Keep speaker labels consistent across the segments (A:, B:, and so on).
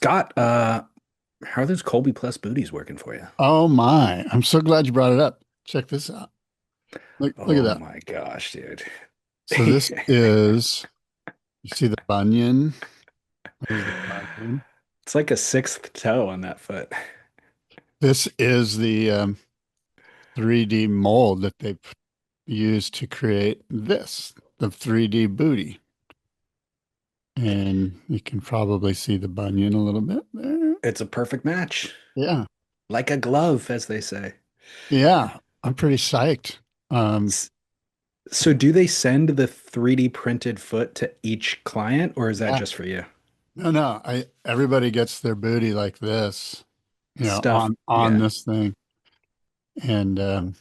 A: Scott, how are those Colby Plus booties working for you?
B: Oh my, I'm so glad you brought it up. Check this out. Look at
A: Oh
B: that.
A: my gosh, dude.
B: So this is, you see the bunion? There's the bunion.
A: It's like a sixth toe on that foot.
B: This is the 3D mold that they used to create this, the 3D booty. And you can probably see the bunion a little bit there.
A: It's a perfect match.
B: Yeah.
A: Like a glove, as they say.
B: Yeah. I'm pretty psyched. Um,
A: S- So do they send the 3D printed foot to each client, or is that
B: yeah.
A: just for you?
B: No. Everybody gets their booty like this,
A: Stuff,
B: on
A: yeah.
B: this thing. And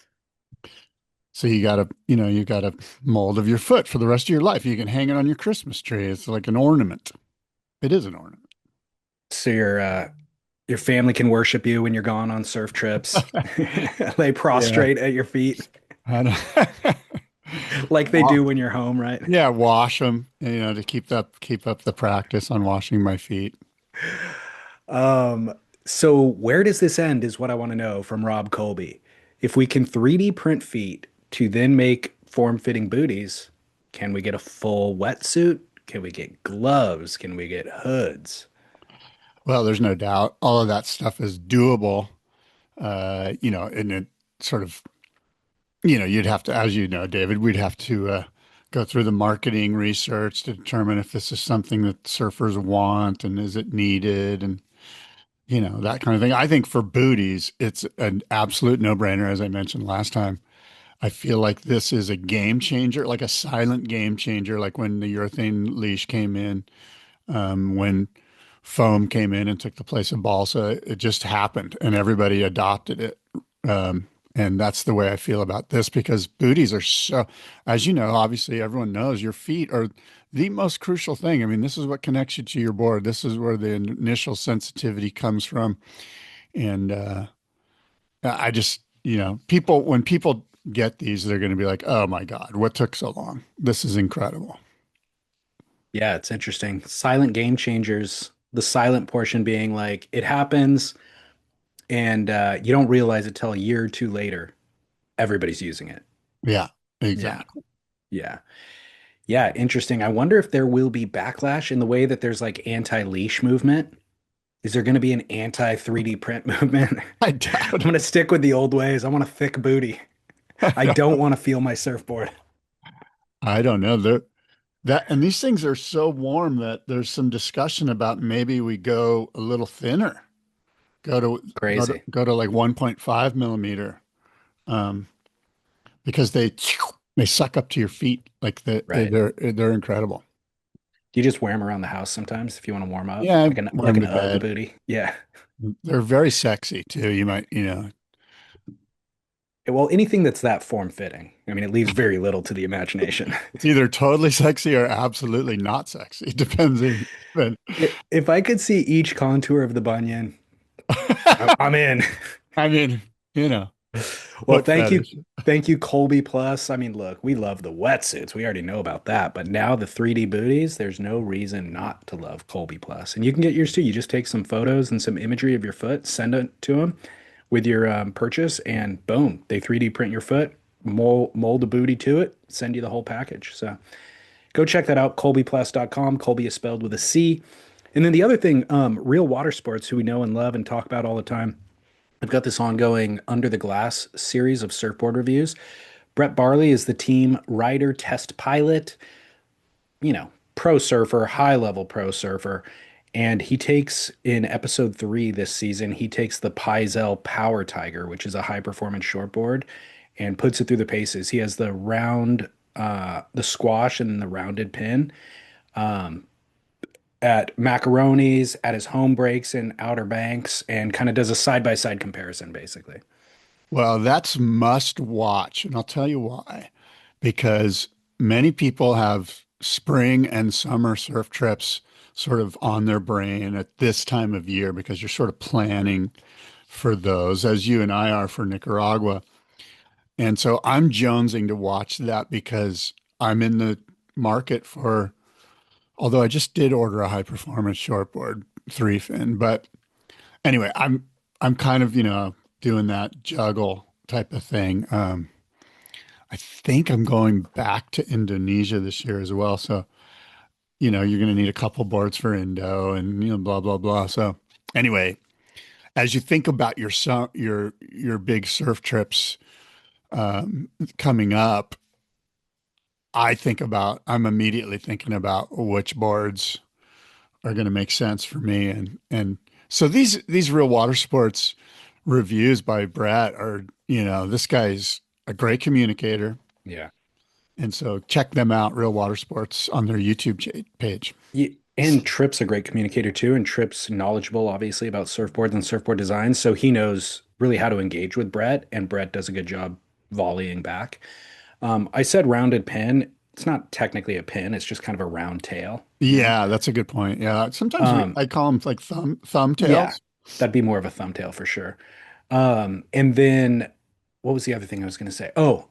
B: so you got a mold of your foot for the rest of your life. You can hang it on your Christmas tree. It's like an ornament. It is an ornament.
A: So your family can worship you when you're gone on surf trips. Lay
B: Yeah.
A: prostrate at your feet
B: I don't,
A: like they
B: Wa-
A: do when you're home, right?
B: yeah, wash them, to keep up the practice on washing my feet.
A: Um, so where does this end is what I want to know from Rob Colby. If we can 3D print feet to then make form-fitting booties, can we get a full wetsuit? Can we get gloves? Can we get hoods?
B: Well, there's no doubt all of that stuff is doable. And it sort of, you'd have to, as you know, David, we'd have to go through the marketing research to determine if this is something that surfers want and is it needed and that kind of thing. I think for booties, it's an absolute no-brainer, as I mentioned last time. I feel like this is a game changer, like a silent game changer, like when the urethane leash came in, when foam came in and took the place of balsa. It just happened and everybody adopted it. And that's the way I feel about this because booties are so, as you know, obviously everyone knows your feet are the most crucial thing. I mean, this is what connects you to your board. This is where the initial sensitivity comes from. And I just, when people get these, they're going to be like, oh my God, what took so long? This is incredible.
A: Yeah, it's interesting. Silent game changers, the silent portion being like it happens and you don't realize it till a year or two later. Everybody's using it.
B: Yeah,
A: Yeah.
B: exactly.
A: Yeah. Yeah, interesting. I wonder if there will be backlash in the way that there's like anti-leash movement. Is there going to be an anti 3D print movement?
B: I
A: I'm
B: doubt
A: going
B: it.
A: to stick with the old ways. I want a thick booty. I don't want to feel my surfboard.
B: I don't know. And these things are so warm that there's some discussion about maybe we go a little thinner,
A: Crazy.
B: go to like 1.5 millimeter, um, because they suck up to your feet like
A: Right.
B: they're incredible.
A: Do you just wear them around the house sometimes if you want to warm up?
B: Yeah, I
A: Like
B: wear
A: like
B: them
A: an
B: to
A: UGG
B: bed.
A: booty? Yeah.
B: They're very sexy too. You might,
A: Well, anything that's that form fitting. I mean, it leaves very little to the imagination.
B: it's either totally sexy or absolutely not sexy. It depends. But
A: If I could see each contour of the bunion, I'm in.
B: I mean, you know,
A: Well,
B: foot fetish.
A: thank you, Colby Plus. I mean, look, we love the wetsuits. We already know about that. But now the 3D booties, there's no reason not to love Colby Plus. And you can get yours too. You just take some photos and some imagery of your foot, send it to them with your purchase, and boom, they 3D print your foot, mold a booty to it, send you the whole package. So go check that out, colbyplus.com. Colby is spelled with a C. And then the other thing, Real Water Sports, who we know and love and talk about all the time, I've got this ongoing Under the Glass series of surfboard reviews. Brett Barley is the team rider test pilot, pro surfer, high level pro surfer. And he takes in episode 3 this season, he takes the Paizel Power Tiger, which is a high performance shortboard, and puts it through the paces. He has the the squash and the rounded pin at Macaroni's, at his home breaks in Outer Banks, and kind of does a side by side comparison, basically.
B: Well, that's must watch, and I'll tell you why. Because many people have spring and summer surf trips sort of on their brain at this time of year because you're sort of planning for those, as you and I are for Nicaragua. And so I'm jonesing to watch that because I'm in the market for, although I just did order a high performance shortboard, three fin. But anyway, I'm kind of, doing that juggle type of thing. I think I'm going back to Indonesia this year as well. So, you're going to need a couple boards for Indo and, blah, blah, blah. So anyway, as you think about your big surf trips coming up, I'm immediately thinking about which boards are going to make sense for me. And so these real water sports reviews by Brett are, this guy's a great communicator.
A: Yeah.
B: And so check them out, Real Water Sports, on their YouTube page.
A: Yeah, and Tripp's a great communicator too, and Tripp's knowledgeable, obviously, about surfboards and surfboard design. So he knows really how to engage with Brett, and Brett does a good job volleying back. I said rounded pin. It's not technically a pin, it's just kind of a round tail, you know?
B: Yeah, that's a good point. Yeah. Sometimes
A: Um,
B: I call them like
A: yeah,
B: thumbtails.
A: that'd be more of a thumbtail for sure. And then what was the other thing I was going to say? Oh,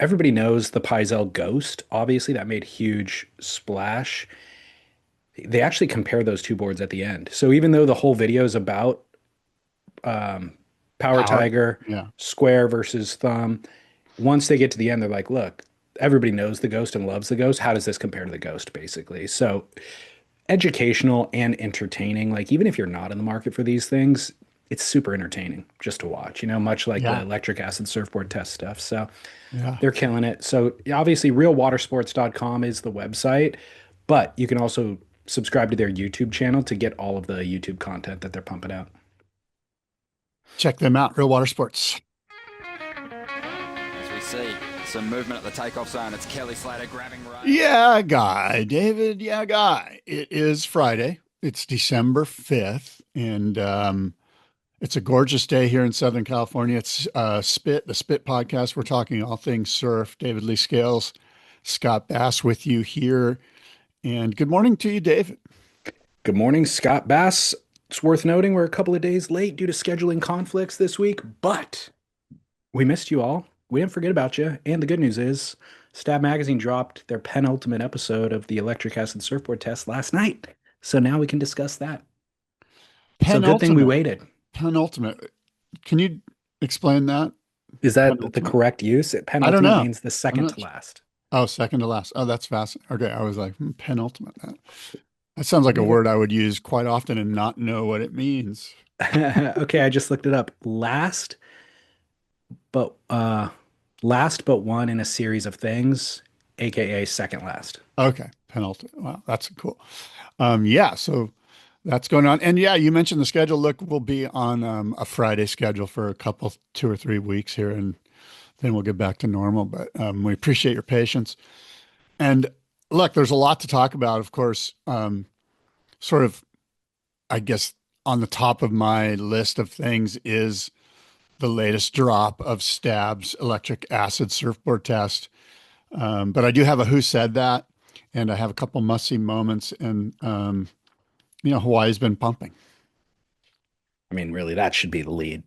A: everybody knows the Paizel Ghost. Obviously, that made huge splash. They actually compare those two boards at the end. So even though the whole video is about um, Power
B: Power.
A: Tiger,
B: Yeah.
A: Square versus Thumb, once they get to the end, they're like, look, everybody knows the Ghost and loves the Ghost. How does this compare to the Ghost, basically? So educational and entertaining. Like, even if you're not in the market for these things, it's super entertaining just to watch, much like the
B: Yeah.
A: electric acid surfboard test stuff. So
B: Yeah.
A: they're killing it. So obviously, realwatersports.com is the website, but you can also subscribe to their YouTube channel to get all of the YouTube content that they're pumping out.
B: Check them out, Real Water Sports.
C: As we see some movement at the takeoff zone, it's Kelly Slater grabbing right.
B: Yeah, guy. David, yeah, guy. It is Friday. It's December 5th, and it's a gorgeous day here in Southern California. It's the Spit podcast. We're talking all things surf. David Lee Scales, Scott Bass with you here. And good morning to you, David.
A: Good morning, Scott Bass. It's worth noting we're a couple of days late due to scheduling conflicts this week, but we missed you all. We didn't forget about you. And the good news is, Stab Magazine dropped their penultimate episode of the electric acid surfboard test last night. So now we can discuss that. So good thing we
B: Penultimate.
A: waited.
B: Penultimate. Can you explain that?
A: Is that the
B: Penultimate.
A: correct use?
B: I don't
A: Penultimate
B: know.
A: means the
B: I'm
A: second
B: not
A: to
B: sure.
A: last.
B: Oh, second to last. Oh, that's fast. Okay. I was like, penultimate. That sounds like a
A: Yeah.
B: word I would use quite often and not know what it means.
A: Okay, I just looked it up. But last but one in a series of things, aka second last.
B: Okay. Penultimate. Wow. That's cool. Yeah. So that's going on. And yeah, you mentioned the schedule. Look, we'll be on a Friday schedule for a couple, 2 or 3 weeks here, and then we'll get back to normal. But we appreciate your patience. And look, there's a lot to talk about, of course. Sort of, I guess, on the top of my list of things is the latest drop of Stab's electric acid surfboard test. But I do have a who said that, and I have a couple must-see moments, and Hawaii's been pumping.
A: I mean, really, that should be the lead.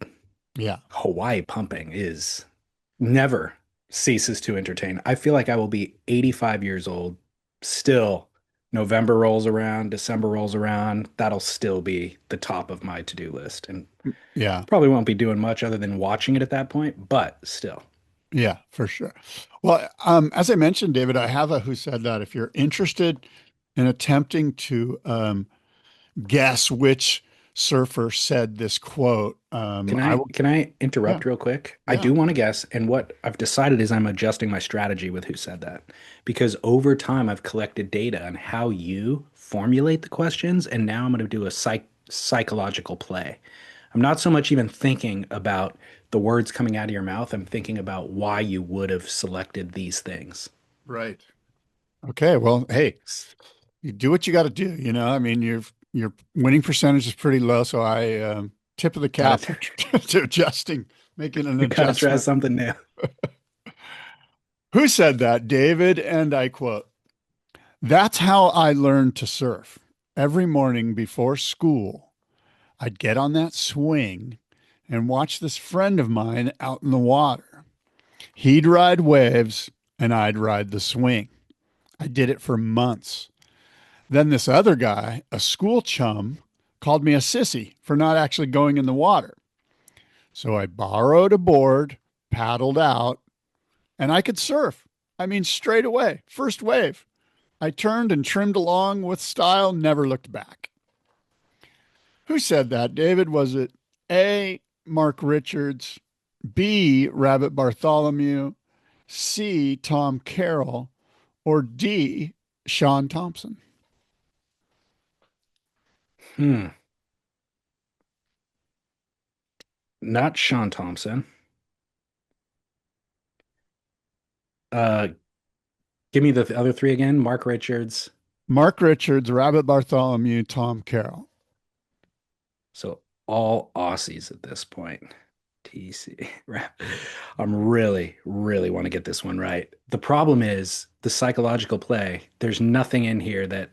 B: Yeah.
A: Hawaii pumping is never ceases to entertain. I feel like I will be 85 years old still. November rolls around, December rolls around. That'll still be the top of my to-do list. And
B: Yeah.
A: probably won't be doing much other than watching it at that point, but still.
B: Yeah, for sure. Well, as I mentioned, David, I have a who said that. If you're interested in attempting to guess which surfer said this quote,
A: Can
B: I
A: I
B: will.
A: can I
B: Yeah,
A: interrupt real quick? I
B: yeah.
A: do want to guess, and what I've decided is I'm adjusting my strategy with who said that. Because over time I've collected data on how you formulate the questions, and now I'm going to do a psychological play. I'm not so much even thinking about the words coming out of your mouth. I'm thinking about why you would have selected these things.
B: Right. Okay. Well, hey, you do what you got to do. I mean, your winning percentage is pretty low, so I tip of the cap
A: Gotta
B: to adjusting, making an
A: you gotta try
B: adjustment.
A: something new.
B: Who said that, David? And I quote, "That's how I learned to surf. Every morning before school, I'd get on that swing and watch this friend of mine out in the water. He'd ride waves and I'd ride the swing. I did it for months. Then this other guy, a school chum, called me a sissy for not actually going in the water. So I borrowed a board, paddled out, and I could surf. I mean, straight away, first wave. I turned and trimmed along with style, never looked back. Who said that, David? Was it A, Mark Richards, B, Rabbit Bartholomew, C, Tom Carroll, or D, Sean Thompson?
A: Hmm. Not Sean Thompson. Uh, Give me the other three again. Mark Richards.
B: Mark Richards, Rabbit Bartholomew, Tom Carroll.
A: So all Aussies at this point. TC. I'm really, really want to get this one right. The problem is the psychological play. There's nothing in here that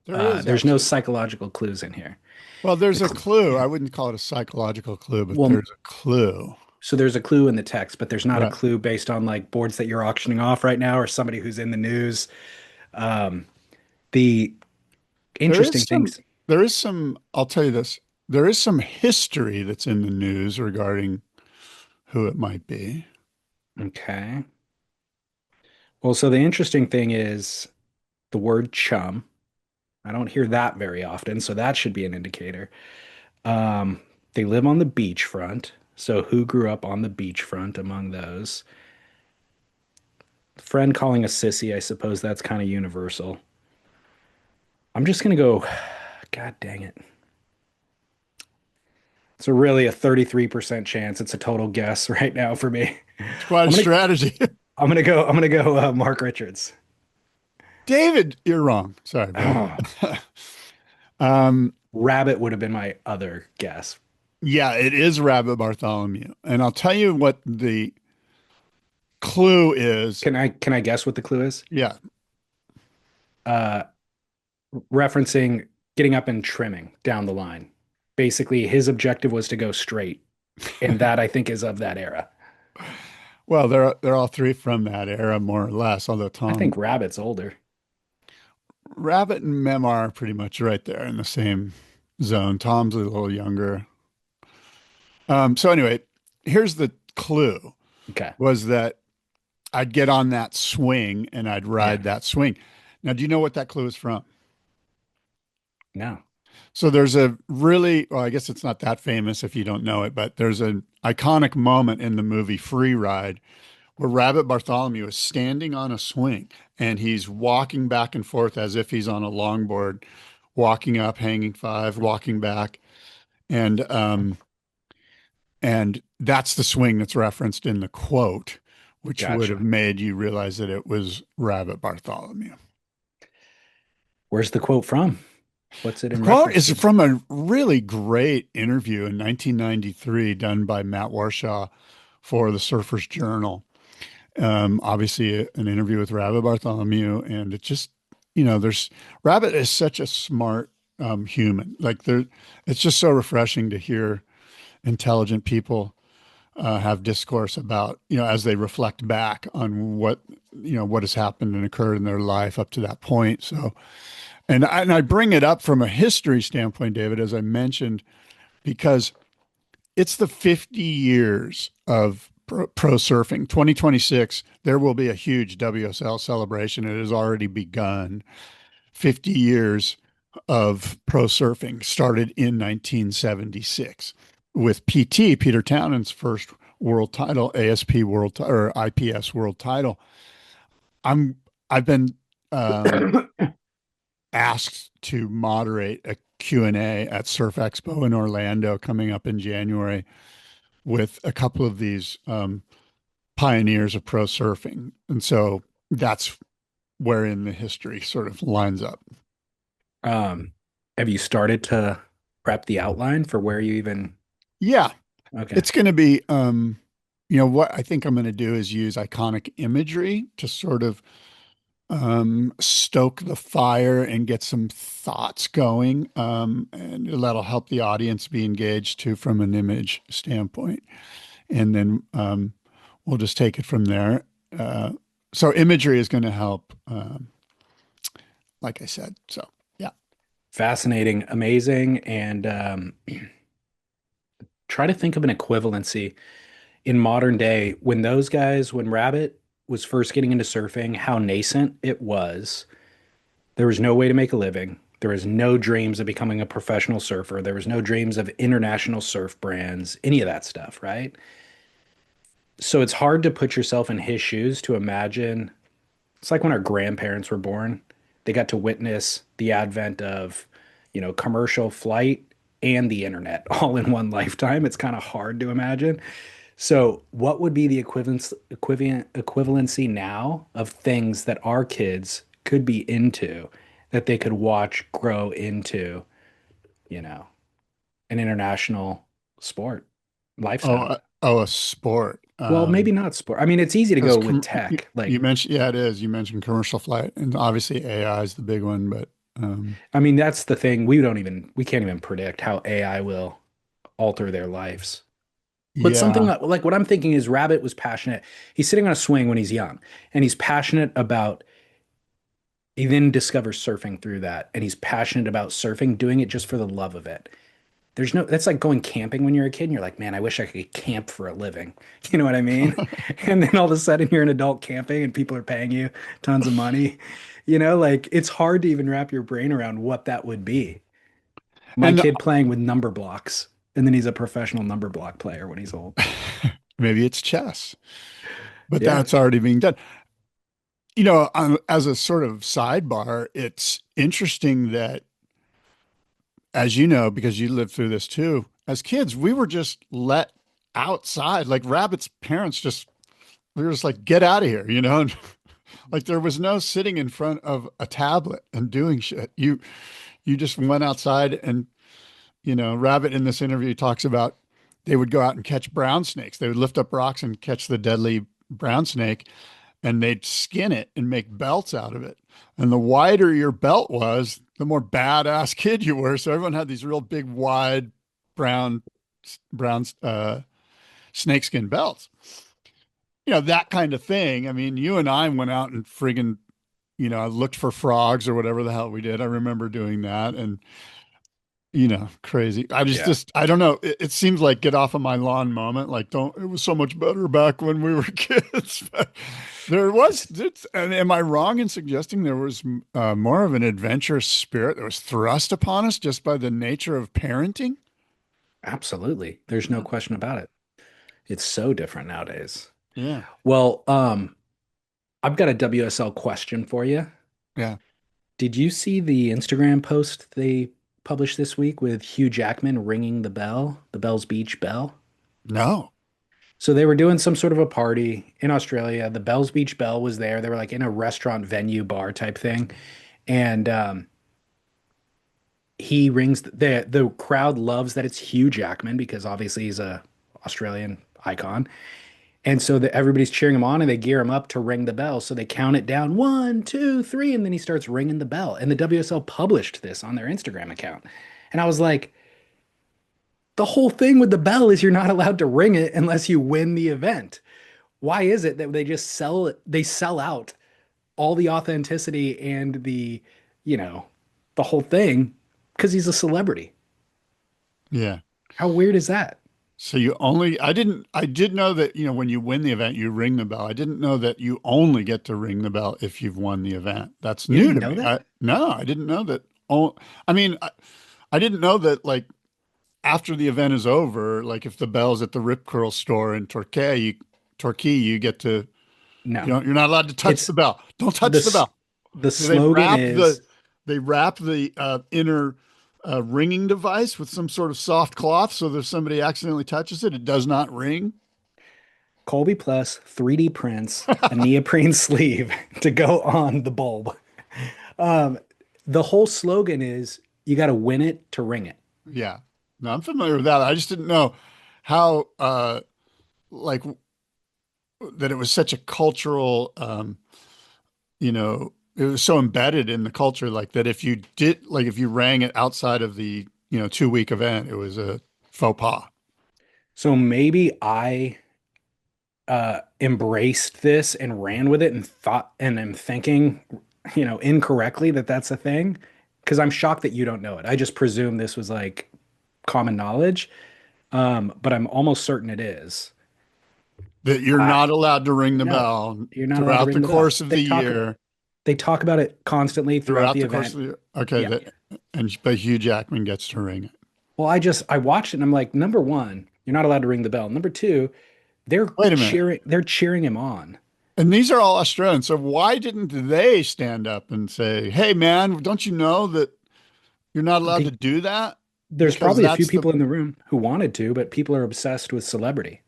B: There is
A: there's no
B: actually.
A: psychological clues in here.
B: Well, there's
A: The
B: a
A: cl
B: clue. I wouldn't call it a psychological clue, but
A: well,
B: there's a clue.
A: so there's a clue in the text, but there's not a
B: Right.
A: clue based on like boards that you're auctioning off right now or somebody who's in the news. Um, the
B: There is
A: interesting
B: some,
A: things.
B: I'll tell you this, there is some history that's in the news regarding who it might be.
A: Okay. Well, so the interesting thing is the word chum. I don't hear that very often, so that should be an indicator. They live on the beachfront. So who grew up on the beachfront among those? Friend calling a sissy, I suppose that's kind of universal. I'm just gonna go, God dang it. It's a really a 33% chance. It's a total guess right now for me.
B: It's quite a
A: I'm gonna
B: strategy.
A: I'm gonna go Mark Richards.
B: David, you're wrong. Sorry, buddy.
A: Oh,
B: Um,
A: Rabbit would have been my other guess.
B: yeah, it is Rabbit Bartholomew. And I'll tell you what the clue is.
A: Can I guess what the clue is?
B: Yeah.
A: Uh, Referencing getting up and trimming down the line. Basically, his objective was to go straight, and that I think is of that era.
B: Well, they're all three from that era, more or less, although
A: I
B: Tom
A: think Rabbit's older.
B: Rabbit and Mem are pretty much right there in the same zone. Tom's a little younger. So anyway, here's the clue
A: Okay.
B: was that I'd get on that swing and I'd
A: Yeah.
B: ride that swing. Now, do you know what that clue is from?
A: No.
B: So there's a really, well, I guess it's not that famous if you don't know it, but there's an iconic moment in the movie Free Ride where Rabbit Bartholomew is standing on a swing and he's walking back and forth as if he's on a longboard, walking up, hanging five, walking back. And and that's the swing that's referenced in the quote, which would have
A: Gotcha.
B: made you realize that it was Rabbit Bartholomew.
A: Where's the quote from? What's it
B: The
A: in
B: quote
A: reference
B: is
A: to?
B: from a really great interview in 1993 done by Matt Warshaw for the Surfer's Journal. Obviously, an interview with Rabbit Bartholomew, and it just, there's Rabbit is such a smart human. Like there, it's just so refreshing to hear intelligent people have discourse about, as they reflect back on what has happened and occurred in their life up to that point. So, and I bring it up from a history standpoint, David, as I mentioned, because it's the 50 years of pro surfing. 2026, there will be a huge WSL celebration. It has already begun. 50 years of pro surfing started in 1976 with PT, Peter Townend's first world title, ASP world or IPS world title. I've been asked to moderate a Q&A at Surf Expo in Orlando coming up in January with a couple of these pioneers of pro surfing. And so that's wherein the history sort of lines up.
A: Um, have you started to prep the outline for where you even?
B: Yeah,
A: Okay.
B: it's going to be, what I think I'm going to do is use iconic imagery to sort of stoke the fire and get some thoughts going. And that'll help the audience be engaged too from an image standpoint. And then we'll just take it from there. So imagery is going to help, like I said. So
A: Fascinating, amazing, and try to think of an equivalency in modern day when those guys, when Rabbit was first getting into surfing, how nascent it was. There was no way to make a living. There was no dreams of becoming a professional surfer. There was no dreams of international surf brands, any of that stuff, right? So it's hard to put yourself in his shoes to imagine. It's like when our grandparents were born, they got to witness the advent of, commercial flight and the internet all in one lifetime. It's kind of hard to imagine. So, what would be the equivalency now of things that our kids could be into that they could watch grow into, you know, an international sport lifestyle?
B: Oh, a sport.
A: Well, maybe not sport. I mean, it's easy to
B: Because
A: go with tech.
B: you
A: Like,
B: mentioned, yeah, it is. You mentioned commercial flight, and obviously AI is the big one. But
A: I mean, that's the thing. We can't even predict how AI will alter their lives. But something
B: yeah,
A: like what I'm thinking is Rabbit was passionate. He's sitting on a swing when he's young, and he's passionate about he then discovers surfing through that, and he's passionate about surfing, doing it just for the love of it. That's like going camping when you're a kid, and you're like, man, I wish I could camp for a living. You know what I mean? And then all of a sudden you're an adult camping and people are paying you tons of money. Like it's hard to even wrap your brain around what that would be. My
B: and
A: kid playing with number blocks, and then he's a professional number block player when he's old.
B: maybe it's chess, but
A: Yeah,
B: that's already being done. As a sort of sidebar, it's interesting that, as you know, because you lived through this too, as kids, we were just let outside. Like Rabbit's parents we were just like, get out of here, And like there was no sitting in front of a tablet and doing shit. You just went outside and, Rabbit in this interview talks about they would go out and catch brown snakes. They would lift up rocks and catch the deadly brown snake and they'd skin it and make belts out of it. And the wider your belt was, the more badass kid you were. So everyone had these real big, wide brown, brown snakeskin belts. That kind of thing. I mean, you and I went out and friggin', looked for frogs or whatever the hell we did. I remember doing that. And crazy.
A: yeah.
B: I don't know. It seems like get off of my lawn moment. Like, it was so much better back when we were kids. But and am I wrong in suggesting there was more of an adventurous spirit that was thrust upon us just by the nature of parenting?
A: Absolutely. There's no
B: Yeah.
A: question about it. It's so different nowadays.
B: Yeah.
A: Well, I've got a WSL question for you.
B: Yeah.
A: Did you see the Instagram post they published this week with Hugh Jackman ringing the bell, the Bell's Beach bell?
B: No.
A: So they were doing some sort of a party in Australia. The Bell's Beach bell was there. They were like in a restaurant venue bar type thing. And he rings the crowd loves that it's Hugh Jackman because obviously he's a Australian icon. And so everybody's cheering him on and they gear him up to ring the bell. So they count it down one, two, three, and then he starts ringing the bell. And the WSL published this on their Instagram account. And I was like, the whole thing with the bell is you're not allowed to ring it unless you win the event. Why is it that they sell out all the authenticity and you know, the whole thing because he's a celebrity?
B: Yeah.
A: How weird is that?
B: So I did know that, when you win the event, you ring the bell. I didn't know that you only get to ring the bell if you've won the event. That's
A: You
B: new
A: didn't
B: to
A: know
B: me.
A: that?
B: No, I didn't know that. Oh, I mean, I didn't know that like after the event is over, like if the bell's at the Rip Curl store in Torquay, you get to,
A: No.
B: you're not allowed to touch
A: It's
B: the bell. Don't touch the
A: this
B: bell.
A: the
B: So they
A: slogan is
B: wrap the inner ringing device with some sort of soft cloth, so if somebody accidentally touches it, it does not ring.
A: Colby Plus 3D prints a neoprene sleeve to go on the bulb. Um, the whole slogan is you got to win it to ring it.
B: Yeah, no, I'm familiar with that. I just didn't know how like that it was such a cultural it was so embedded in the culture like that if you rang it outside of the 2 week event, it was a faux pas.
A: So maybe I embraced this and ran with it and thought and am thinking, incorrectly that that's a thing. because I'm shocked that you don't know it. I just presume this was like common knowledge, but I'm almost certain it is.
B: That you're
A: I,
B: not allowed to ring the
A: no,
B: bell
A: you're not allowed to
B: throughout the
A: ring the bell.
B: course of the year.
A: They talk about it constantly throughout
B: Throughout
A: the
B: the course
A: event.
B: of the year. Okay,
A: Yeah.
B: that and but Hugh Jackman gets to ring it.
A: Well, I watched it and I'm like, number one, you're not allowed to ring the bell. Number two,
B: Wait a minute.
A: they're cheering him on.
B: And these are all Australians. So why didn't they stand up and say, "Hey, man, don't you know that you're not allowed to
A: They,
B: do that?"
A: there's
B: Because
A: probably a few
B: that's the
A: people in the room who wanted to, but people are obsessed with celebrity.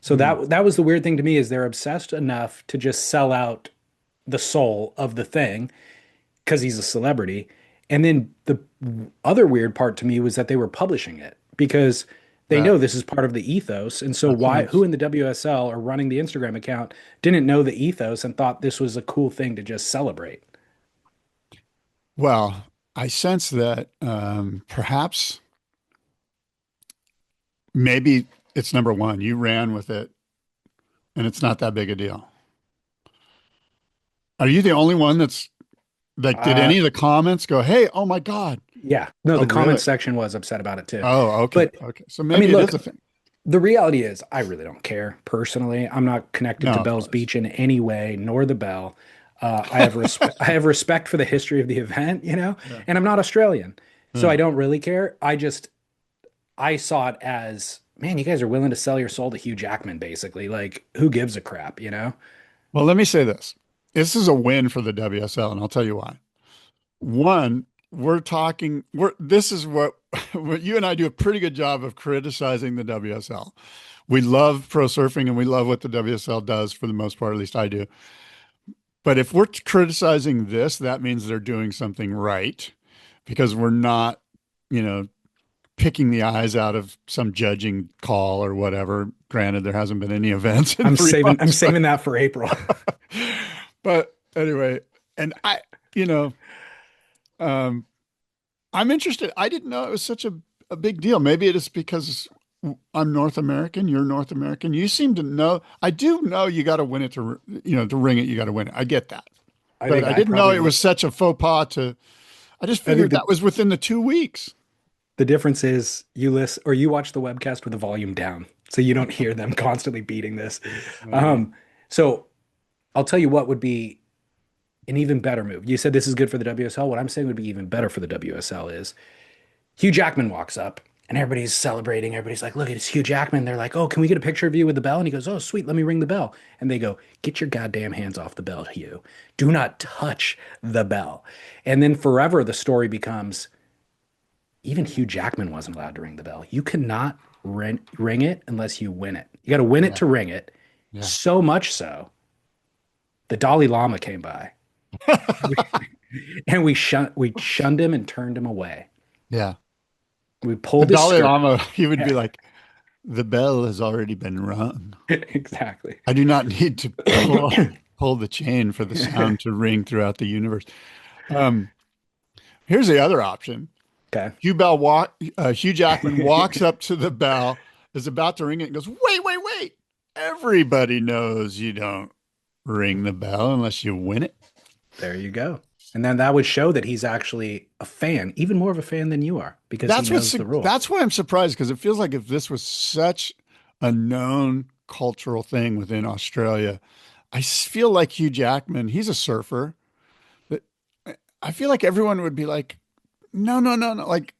A: So
B: hmm,
A: that was the weird thing to me is they're obsessed enough to just sell out the soul of the thing because he's a celebrity. And then the other weird part to me was that they were publishing it because they
B: that
A: know this is part of the ethos. And so
B: that
A: who
B: sounds
A: in the WSL or running the Instagram account didn't know the ethos and thought this was a cool thing to just celebrate?
B: well. I sense that perhaps maybe it's number one. You ran with it, and it's not that big a deal. Are you the only one that's like? Did
A: Uh,
B: any of the comments go, "Hey, oh my God"?
A: yeah, no,
B: Oh,
A: the comment
B: really?
A: section was upset about it too.
B: Oh, okay.
A: But
B: Okay. So
A: I mean,
B: maybe it is
A: look,
B: a thing.
A: the reality is I really don't care personally. I'm not connected
B: No,
A: to
B: of
A: Bell's
B: course.
A: Beach in any way, nor the Bell. I have respect for the history of the event,
B: Yeah.
A: and I'm not Australian, so
B: Yeah.
A: I don't really care. I saw it as, man, you guys are willing to sell your soul to Hugh Jackman, basically. Like, who gives a crap?
B: Well, let me say this. This is a win for the WSL, and I'll tell you why. One, this is what, what you and I do a pretty good job of criticizing the WSL. We love pro surfing and we love what the WSL does for the most part, at least I do. But if we're criticizing this, that means they're doing something right because we're not, you know, picking the eyes out of some judging call or whatever. Granted, there hasn't been any events in three
A: I'm
B: months,
A: saving that for April.
B: but anyway, and you know, um, I'm interested. I didn't know it was such a big deal. Maybe it is because I'm North American, you're North American. You seem to know. I do know you got to win it to ring it, you got to win it. I get that.
A: I
B: But
A: think
B: I
A: I
B: didn't know
A: probably
B: it was such a faux pas to, I just
A: I think
B: figured that was within the 2 weeks.
A: the difference is you listen or you watch the webcast with the volume down, so you don't hear them constantly beating this.
B: Uh,
A: Um, so I'll tell you what would be an even better move. You said this is good for the WSL. What I'm saying would be even better for the WSL is Hugh Jackman walks up and everybody's celebrating. Everybody's like, look, it's Hugh Jackman. They're like, oh, can we get a picture of you with the bell? And he goes, oh, sweet, let me ring the bell. And they go, get your goddamn hands off the bell, Hugh. Do not touch the bell. And then forever the story becomes even Hugh Jackman wasn't allowed to ring the bell. You cannot ring it unless you win it. You got to win it
B: yeah,
A: to ring it.
B: yeah.
A: So much so, the Dalai Lama came by and we shunned him and turned him away.
B: Yeah.
A: We
B: The
A: pulled his
B: Dalai
A: skirt.
B: Lama, he would be
A: Yeah,
B: like, the bell has already been rung.
A: exactly.
B: I do not need to pull the chain for the sound to ring throughout the universe. Um, Here's the other option.
A: Okay.
B: Hugh Jackman walks up to the bell, is about to ring it, and goes, "Wait, wait, wait! Everybody knows you don't ring the bell unless you win it."
A: There you go. And then that would show that he's actually a fan, even more of a fan than you are, because he knows the rule.
B: That's why I'm surprised because it feels like if this was such a known cultural thing within Australia, feel like Hugh Jackman, he's a surfer. That I feel like everyone would be like, "No, no, no, no!" Like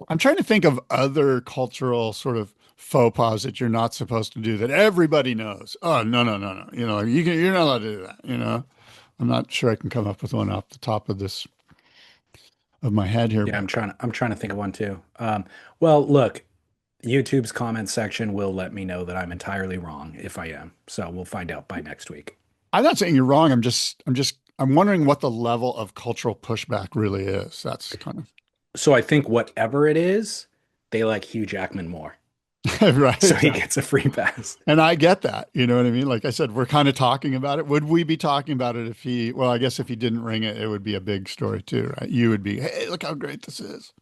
B: I'm trying to think of other cultural sort of faux pas that you're not supposed to do that everybody knows. Oh, no, no, no, no. You're not allowed to do that. I'm not sure I can come up with one off the top of my head here,
A: Yeah,
B: but
A: I'm trying to think of one too. Well, look, YouTube's comment section will let me know that I'm entirely wrong if I am. So we'll find out by next week.
B: I'm not saying you're wrong. I'm wondering what the level of cultural pushback really is. That's kind
A: So I think whatever it is, they like Hugh Jackman more.
B: of
A: So
B: right.
A: he gets a free pass.
B: And I get that. You know what I mean? Like I said, we're kind of talking about it. Would we be talking about it well, I guess if he didn't ring it, it would be a big story too, right? You would be, hey, look how great this is.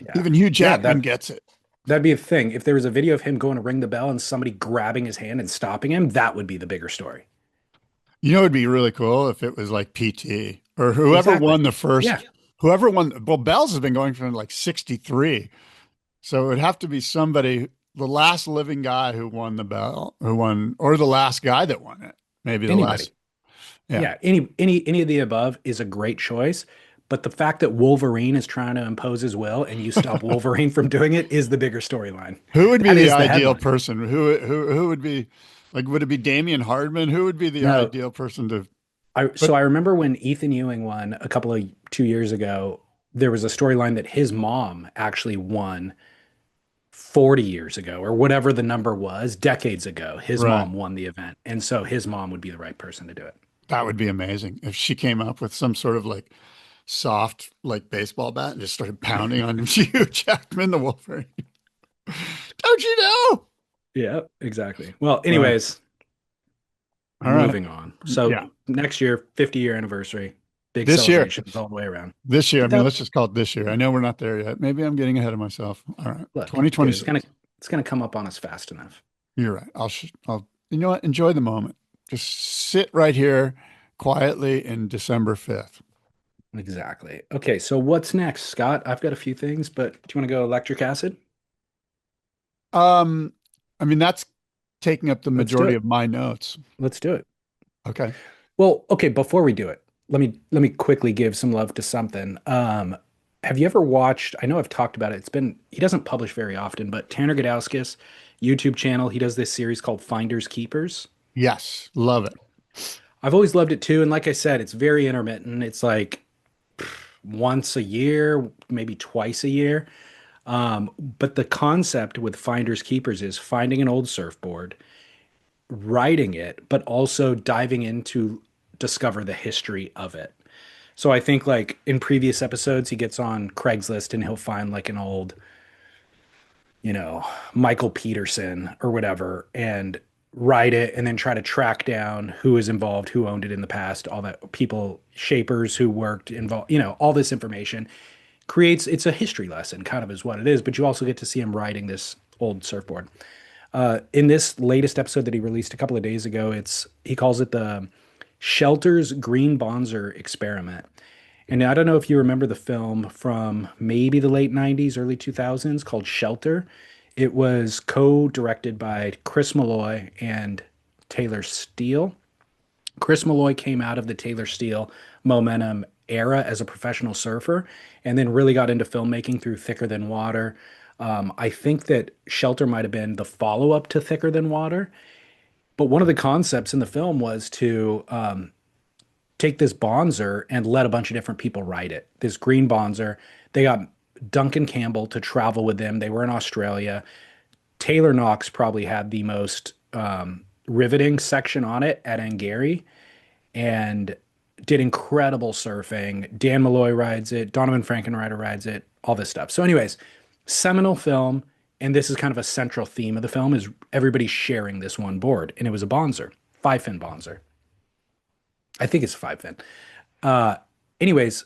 A: Yeah.
B: Even Hugh
A: Yeah,
B: Jackman gets it.
A: that'd be a thing. If there was a video of him going to ring the bell and somebody grabbing his hand and stopping him, that would be the bigger story.
B: It'd be really cool if it was like PT or whoever
A: Exactly.
B: won the
A: Yeah.
B: first whoever won, well, Bell's has been going from like 63. So it would have to be somebody, the last living guy who won the Bell, or the last guy that won it. Maybe the last.
A: Anybody.
B: Yeah.
A: Yeah, any of the above is a great choice. But the fact that Wolverine is trying to impose his will and you stop Wolverine from doing it is the bigger storyline.
B: Who would be
A: That
B: the
A: is the
B: ideal
A: headline.
B: person? Who would be like, would it be Damian Hardman? Who would be the
A: No,
B: ideal person to,
A: so
B: but
A: I remember when Ethan Ewing won a couple of 2 years ago, there was a storyline that his mom actually won 40 years ago or whatever the number was, decades ago. His
B: right.
A: mom won the event. And so his mom would be the right person to do it.
B: That would be amazing if she came up with some sort of like soft, like baseball bat and just started pounding on Hugh Jackman, the Wolverine. Don't you know?
A: Yeah, exactly. Well,
B: Right.
A: anyways,
B: All right.
A: moving on. So
B: Yeah.
A: next year, 50-year anniversary, big
B: This year,
A: celebrations all the way around.
B: this year, I
A: But
B: mean,
A: that,
B: let's just call it this year. I know we're not there yet. Maybe I'm getting ahead of myself. All right.
A: look, dude,
B: 2026.
A: it's gonna come up on us fast enough.
B: You're right. You know what? Enjoy the moment. Just sit right here quietly in December 5th.
A: Exactly. Okay, so what's next, Scott? I've got a few things, but do you want to go electric acid?
B: Um, I mean, that's taking up the
A: Let's do
B: majority
A: it.
B: of my notes.
A: Let's do it.
B: Okay.
A: Well, okay, before we do it, let me quickly give some love to something. Have you ever watched, I know I've talked about it. He doesn't publish very often, but Tanner Gudauskas YouTube channel, he does this series called Finders Keepers.
B: Yes. Love it.
A: I've always loved it too, and like I said, it's very intermittent. It's like once a year, maybe twice a year. But the concept with Finders Keepers is finding an old surfboard, writing it, but also diving into discover the history of it. So I think like in previous episodes, he gets on Craigslist and he'll find like an old, you know, Michael Peterson or whatever and write it and then try to track down who is involved, who owned it in the past, all that people, shapers who worked involved, all this information creates, it's a history lesson kind of is what it is, but you also get to see him riding this old surfboard. In this latest episode that he released a couple of days ago, he calls it the Shelter's Green Bonzer Experiment. And I don't know if you remember the film from maybe the late 90s, early 2000s called Shelter. It was co-directed by Chris Malloy and Taylor Steele. Chris Malloy came out of the Taylor Steele momentum era as a professional surfer and then really got into filmmaking through Thicker Than Water. I think that Shelter might have been the follow-up to Thicker Than Water. But one of the concepts in the film was to take this Bonzer and let a bunch of different people ride it. This green Bonzer. They got Duncan Campbell to travel with them. They were in Australia. Taylor Knox probably had the most riveting section on it at Angary and did incredible surfing. Dan Malloy rides it. Donovan Frankenreiter rides it. All this stuff. So, anyways, seminal film. And this is kind of a central theme of the film is everybody sharing this one board. And it was a Bonzer, 5 fin Bonzer. I think it's 5 fin. Uh, anyways,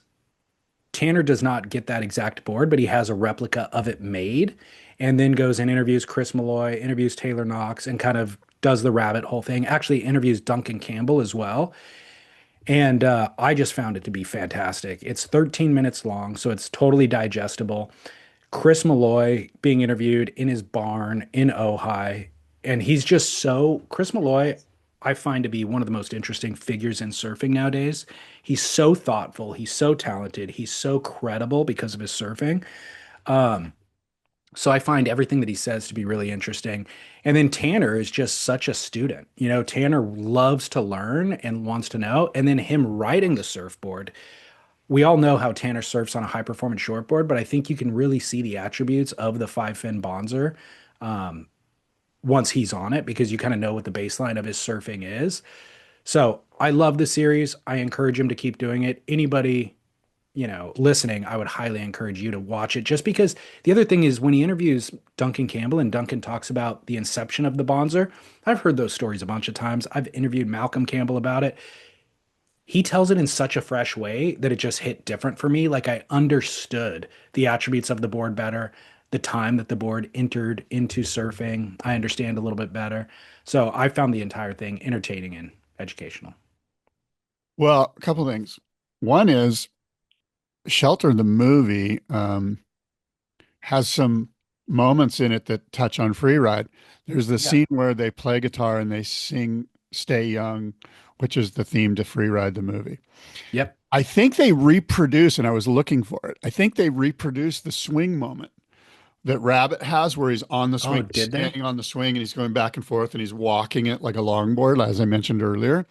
A: Tanner does not get that exact board, but he has a replica of it made and then goes and interviews Chris Malloy, interviews Taylor Knox, and kind of does the rabbit hole thing. Actually, interviews Duncan Campbell as well. And I just found it to be fantastic. It's 13 minutes long, so it's totally digestible. Chris Malloy being interviewed in his barn in Ojai. And he's just so, Chris Malloy, I find to be one of the most interesting figures in surfing nowadays. He's so thoughtful. He's so talented. He's so credible because of his surfing. So I find everything that he says to be really interesting. And then Tanner is just such a student. Tanner loves to learn and wants to know. And then him riding the surfboard. We all know how Tanner surfs on a high performance shortboard, but I think you can really see the attributes of the 5 fin Bonzer once he's on it because you kind of know what the baseline of his surfing is. So I love the series. I encourage him to keep doing it. Anybody listening, I would highly encourage you to watch it just because the other thing is when he interviews Duncan Campbell and Duncan talks about the inception of the Bonzer, I've heard those stories a bunch of times. I've interviewed Malcolm Campbell about it. He tells it in such a fresh way that it just hit different for me. Like I understood the attributes of the board better, the time that the board entered into surfing. I understand a little bit better. So I found the entire thing entertaining and educational.
B: Well, a couple of things. One is Shelter, the movie, has some moments in it that touch on Freeride. There's the
A: Yeah.
B: scene where they play guitar and they sing Stay Young, which is the theme to Freeride, the movie.
A: Yep.
B: I think they reproduce, and I was looking for it. I think they reproduce the swing moment that Rabbit has where he's on the
A: Oh,
B: swing,
A: did they?
B: standing on the swing, and he's going back and forth and he's walking it like a longboard, as I mentioned earlier.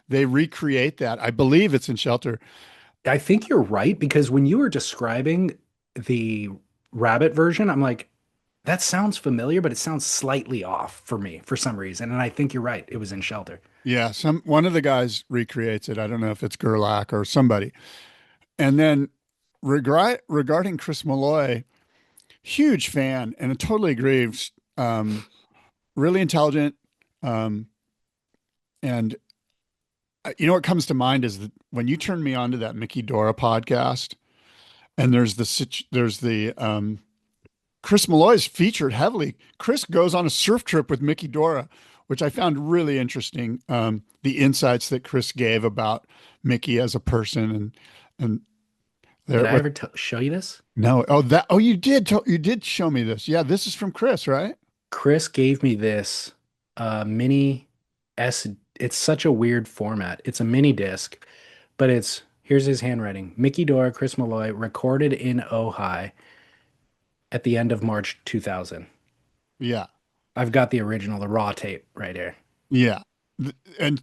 B: They recreate that. I believe it's in Shelter.
A: I think you're right because when you were describing the rabbit version, I'm like, that sounds familiar, but it sounds slightly off for me for some reason. And I think you're right. It was in Shelter.
B: Yeah, some one of the guys recreates it. I don't know if it's Gerlach or somebody. And then regarding Chris Malloy, huge fan, and I totally agree. Um, really intelligent. Um, and you know what comes to mind is that when you turned me on to that Mickey Dora podcast, and there's the Chris Malloy's featured heavily. Chris goes on a surf trip with Mickey Dora, which I found really interesting. The insights that Chris gave about Mickey as a person and
A: Did
B: there.
A: I ever show you this?
B: No, you did show me this. Yeah, this is from Chris, right?
A: Chris gave me this mini S. It's such a weird format. It's a mini disc, but here's his handwriting. Mickey Dora, Chris Malloy, recorded in Ojai at the end of March 2000.
B: Yeah,
A: I've got the original, the raw tape right here.
B: yeah, and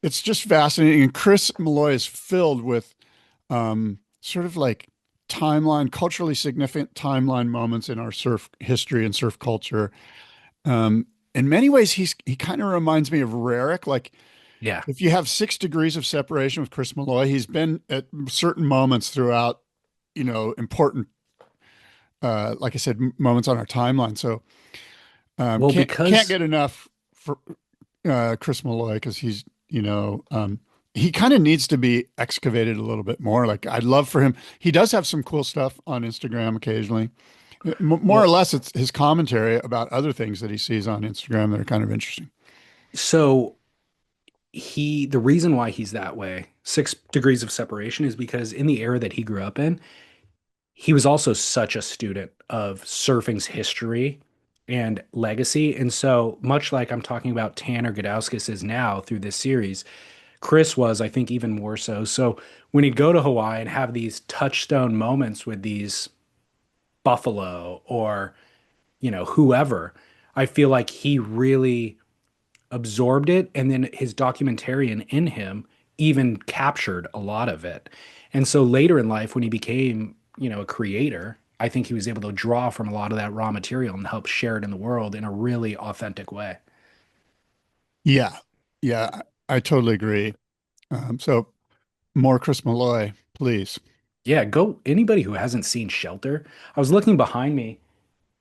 B: it's just fascinating. And Chris Malloy is filled with sort of like culturally significant timeline moments in our surf history and surf culture. In many ways, he kind of reminds me of Rarick. Like
A: Yeah.
B: if you have 6 degrees of separation with Chris Malloy, he's been at certain moments throughout, important, like I said, moments on our timeline. So
A: Well,
B: can't
A: because
B: get enough for Chris Malloy because he kind of needs to be excavated a little bit more. Like I'd love for him. He does have some cool stuff on Instagram occasionally. More or
A: well,
B: less, it's his commentary about other things that he sees on Instagram that are kind of interesting.
A: so the reason why he's that way, 6 degrees of separation, is because in the era that he grew up in, he was also such a student of surfing's history and legacy. And so much like I'm talking about Tanner Gudauskas is now through this series, Chris was, I think, even more so. So when he'd go to Hawaii and have these touchstone moments with these Buffalo or, whoever, I feel like he really absorbed it. And then his documentarian in him even captured a lot of it. And so later in life, when he became, a creator, I think he was able to draw from a lot of that raw material and help share it in the world in a really authentic way.
B: Yeah, yeah, I totally agree. So more Chris Malloy, please.
A: Yeah, go anybody who hasn't seen Shelter. I was looking behind me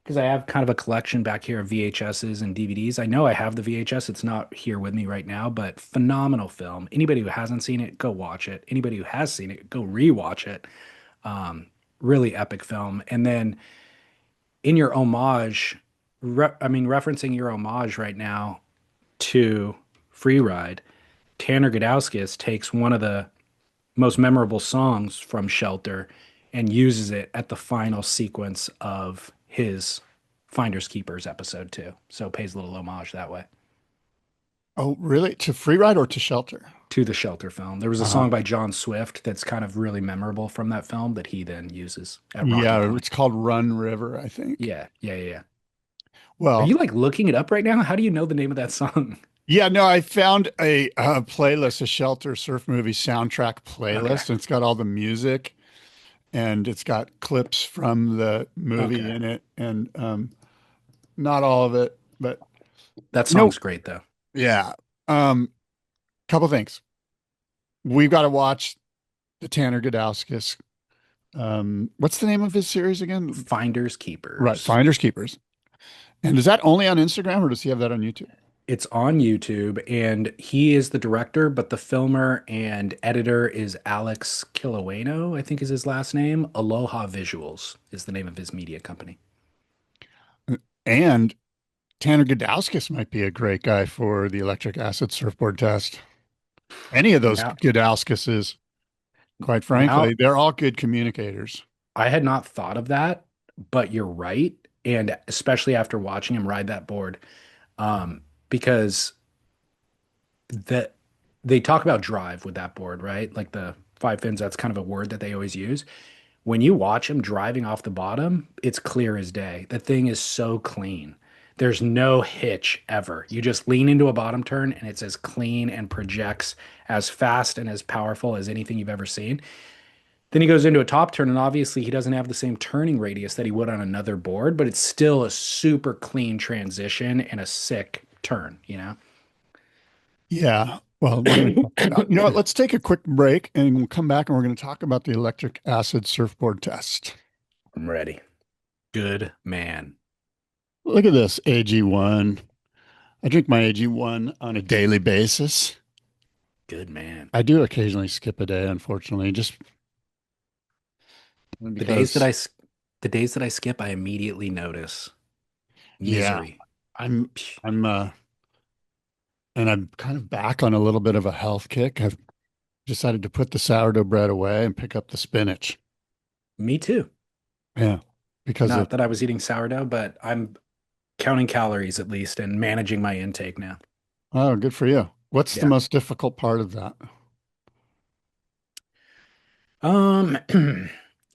A: because I have kind of a collection back here of VHSs and DVDs. I know I have the VHS. It's not here with me right now, but phenomenal film. Anybody who hasn't seen it, go watch it. Anybody who has seen it, go rewatch it. Um, really epic film. And then in your homage, referencing your homage right now to Free Ride, Tanner Gudauskas takes one of the most memorable songs from Shelter and uses it at the final sequence of his Finders Keepers episode too. So pays a little homage that way
B: Oh, really? To Free Ride or to Shelter?
A: to the Shelter film. There was a
B: Uh-huh.
A: song by John Swift that's kind of really memorable from that film that he then uses at Rocky
B: Yeah,
A: Point.
B: it's called Run River, I think.
A: Yeah, yeah, yeah, yeah. Are
B: Well,
A: you like looking it up right now? How do you know the name of that song?
B: yeah, no, I found a playlist, a Shelter Surf Movie soundtrack
A: Okay.
B: playlist, and it's got all the music and it's got clips from the movie
A: Okay.
B: in it, and not all of it, but
A: That
B: you know,
A: song's great though.
B: yeah. Um, Couple things. We've got to watch the Tanner Gudauskas. What's the name of his series again?
A: Finders
B: Right,
A: Keepers.
B: Finders Keepers. And is that only on Instagram or does he have that on YouTube?
A: It's on YouTube, and he is the director, but the filmer and editor is Alex Kilawano, I think is his last name. Aloha Visuals is the name of his media company.
B: And Tanner Gudauskas might be a great guy for the electric acid surfboard test. Any of those
A: Now,
B: Gudauskases. Quite
A: Now,
B: frankly, they're all good communicators.
A: I had not thought of that, but you're right. And especially after watching him ride that board, because that they talk about drive with that board, right? Like the five fins, that's kind of a word that they always use. When you watch him driving off the bottom, it's clear as day. The thing is so clean. There's no hitch ever. You just lean into a bottom turn and it's as clean and projects as fast and as powerful as anything you've ever seen. Then he goes into a top turn, and obviously he doesn't have the same turning radius that he would on another board, but it's still a super clean transition and a sick turn, you know?
B: Yeah. Well, we're going to talk about, you know what? Let's take a quick break and we'll come back and we're going to talk about the electric acid surfboard test.
A: I'm ready. Good man.
B: Look at this AG1. I drink my AG1 on a daily basis.
A: Good man.
B: I do occasionally skip a day, unfortunately, just
A: The days that
B: because,
A: I s- the days that I skip, I immediately notice
B: yeah,
A: misery.
B: I'm, I'm, and I'm kind of back on a little bit of a health kick. I've decided to put the sourdough bread away and pick up the spinach.
A: Me too.
B: Yeah, because of,
A: Not that I was eating sourdough, but I'm counting calories at least and managing my intake now.
B: oh, good for you. What's the
A: Yeah.
B: most difficult part of that?
A: Um,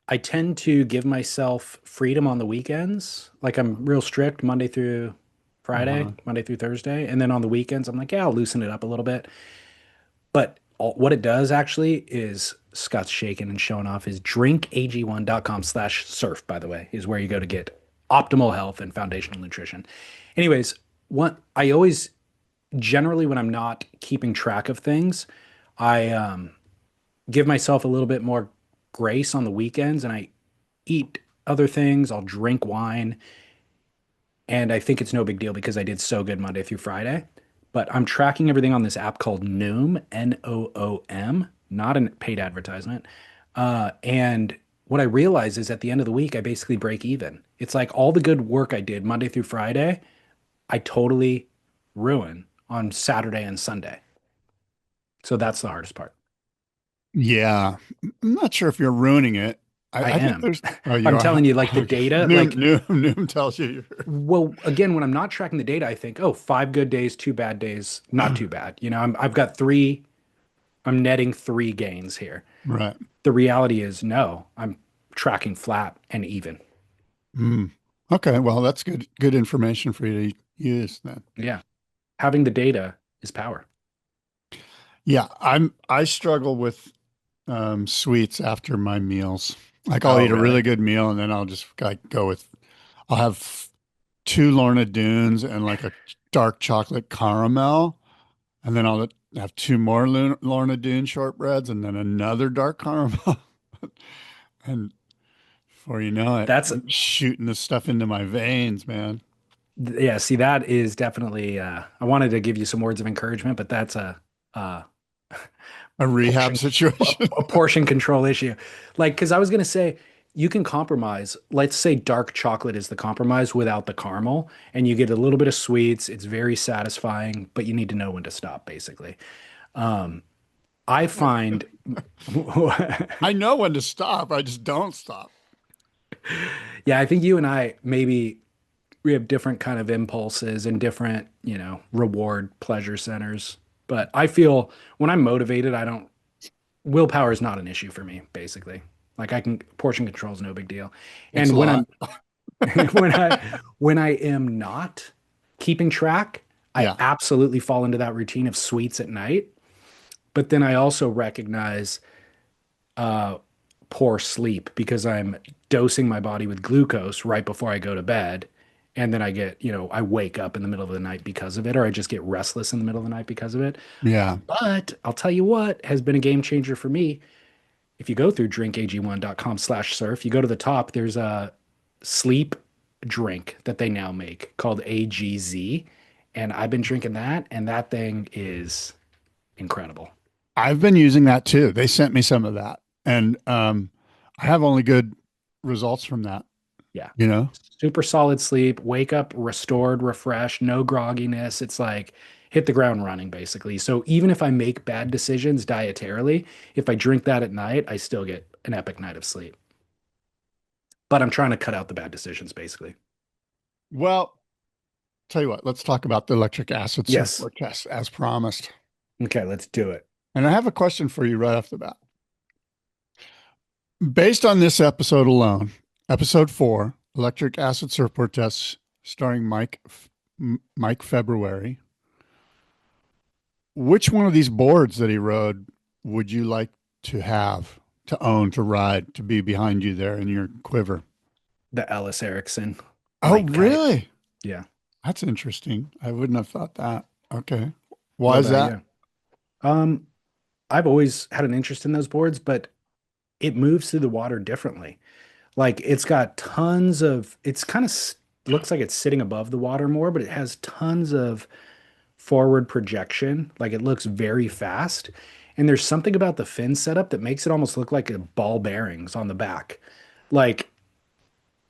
A: I tend to give myself freedom on the weekends. Like I'm real strict Monday through Friday,
B: Uh-huh.
A: Monday through Thursday. And then on the weekends, I'm like, yeah, I'll loosen it up a little bit. But what it does actually is Scott's shaking and showing off his drinkag1.com/surf, by the way, is where you go to get optimal health and foundational nutrition. Anyways, what I always generally when I'm not keeping track of things, I give myself a little bit more grace on the weekends and I eat other things. I'll drink wine. And I think it's no big deal because I did so good Monday through Friday. But I'm tracking everything on this app called Noom, Noom, not a paid advertisement. And what I realize is at the end of the week, I basically break even. It's like all the good work I did Monday through Friday, I totally ruin on Saturday and Sunday. So that's the hardest part.
B: Yeah, I'm not sure if you're ruining it.
A: I
B: I think
A: am.
B: there's, oh, you
A: I'm
B: are.
A: telling you, like the
B: Okay.
A: data,
B: Noom,
A: like,
B: Noom, Noom tells you you're.
A: well, again, when I'm not tracking the data, I think, oh, 5 good days, 2 bad days, not too bad. You know, I've got three, I'm netting 3 gains here.
B: Right.
A: The reality is, no, I'm tracking flat and even.
B: Mm. Okay. Well, that's good information for you to use then.
A: Yeah. Having the data is power.
B: Yeah, I struggle with sweets after my meals. Like I'll
A: Oh,
B: eat a really
A: really?
B: good meal and then I'll just like go with I'll have two Lorna Doones and like a dark chocolate caramel, and then I'll have two more Lorna Doone shortbreads and then another dark caramel. And before you know it,
A: That's,
B: I'm shooting this stuff into my veins, man.
A: yeah, see, that is definitely, I wanted to give you some words of encouragement, but that's a
B: A rehab
A: portion
B: situation.
A: a portion control issue. Like, because I was gonna say you can compromise. Let's say dark chocolate is the compromise without the caramel, and you get a little bit of sweets. It's very satisfying, but you need to know when to stop, basically. I find,
B: I know when to stop. I just don't stop.
A: yeah, I think you and I maybe we have different kind of impulses and different, reward pleasure centers. But I feel when I'm motivated, I don't willpower is not an issue for me, basically. Like I can portion control is no big deal.
B: It's
A: And
B: a
A: when
B: lot.
A: I'm when I am not keeping track, I
B: Yeah.
A: absolutely fall into that routine of sweets at night. But then I also recognize uh poor sleep because I'm dosing my body with glucose right before I go to bed. And then I get, I wake up in the middle of the night because of it, or I just get restless in the middle of the night because of it.
B: Yeah.
A: But I'll tell you what has been a game changer for me. If you go through drinkag1.com/surf, you go to the top, there's a sleep drink that they now make called AGZ. And I've been drinking that, and that thing is incredible.
B: I've been using that too. They sent me some of that. And I have only good results from that,
A: Yeah.
B: you know?
A: Super solid sleep, wake up restored, refreshed, no grogginess. It's like hit the ground running basically. So even if I make bad decisions dietarily, if I drink that at night, I still get an epic night of sleep. But I'm trying to cut out the bad decisions basically.
B: Well, tell you what, let's talk about the electric acid
A: Yes.
B: surfboard test as promised.
A: Okay, let's do it.
B: And I have a question for you right off the bat. Based on this episode alone, episode 4, electric acid surfboard tests starring Mike February. Which one of these boards that he rode would you like to have, to own, to ride, to be behind you there in your quiver?
A: The Ellis Erickson
B: Oh,
A: light kite.
B: really?
A: Yeah.
B: That's interesting. I wouldn't have thought that. Okay. Why
A: What
B: is
A: about
B: that?
A: you? Um, I've always had an interest in those boards, but it moves through the water differently. Like it's got tons of, it's kind of looks like it's sitting above the water more, but it has tons of forward projection. Like it looks very fast. And there's something about the fin setup that makes it almost look like a ball bearings on the back. Like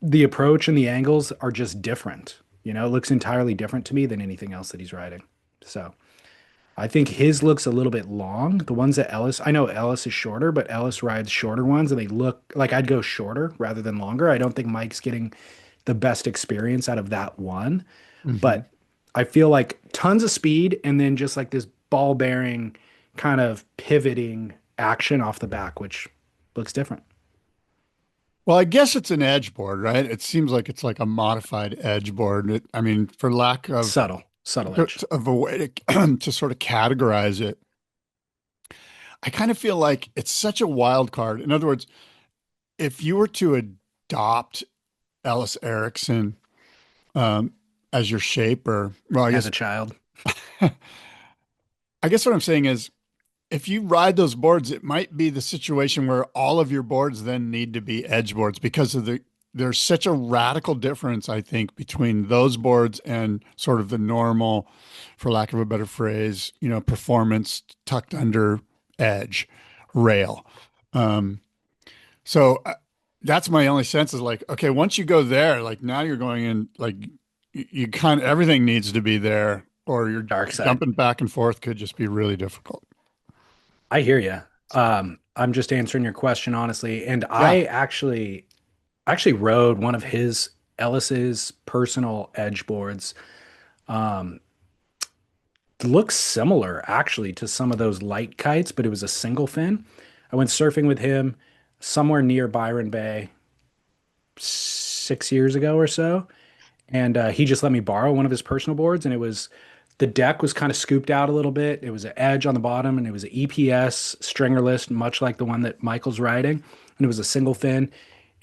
A: the approach and the angles are just different. You know, it looks entirely different to me than anything else that he's riding. So I think his looks a little bit long. The ones that Ellis, I know Ellis is shorter, but Ellis rides shorter ones and they look like I'd go shorter rather than longer. I don't think Mike's getting the best experience out of that one,
B: Mhm.
A: but I feel like tons of speed and then just like this ball bearing kind of pivoting action off the back, which looks different.
B: Well, I guess it's an edge board, right? It seems like it's like a modified edge board. I mean, for lack
A: Subtle, subtle edge.
B: of a way to, to sort of categorize it, I kind of feel like it's such a wild card. In other words, if you were to adopt Ellis Erickson as your shaper, well,
A: As a child.
B: I guess what I'm saying is if you ride those boards, it might be the situation where all of your boards then need to be edge boards because of there's such a radical difference, I think, between those boards and sort of the normal, for lack of a better phrase, performance tucked under edge rail. Um, so that's my only sense is like, okay, once you go there, like now you're going in, like you kind of everything needs to be there, or you're
A: Dark side.
B: jumping back and forth could just be really difficult.
A: I hear you. I'm just answering your question honestly, and
B: Yeah.
A: I actually rode one of his Ellis's personal edge boards. Um, looks similar actually to some of those light kites, but it was a single fin. I went surfing with him somewhere near Byron Bay 6 years ago or so, and he just let me borrow one of his personal boards, and it was the deck was kind of scooped out a little bit. It was an edge on the bottom, and it was an EPS stringerless, much like the one that Michael's riding, and it was a single fin.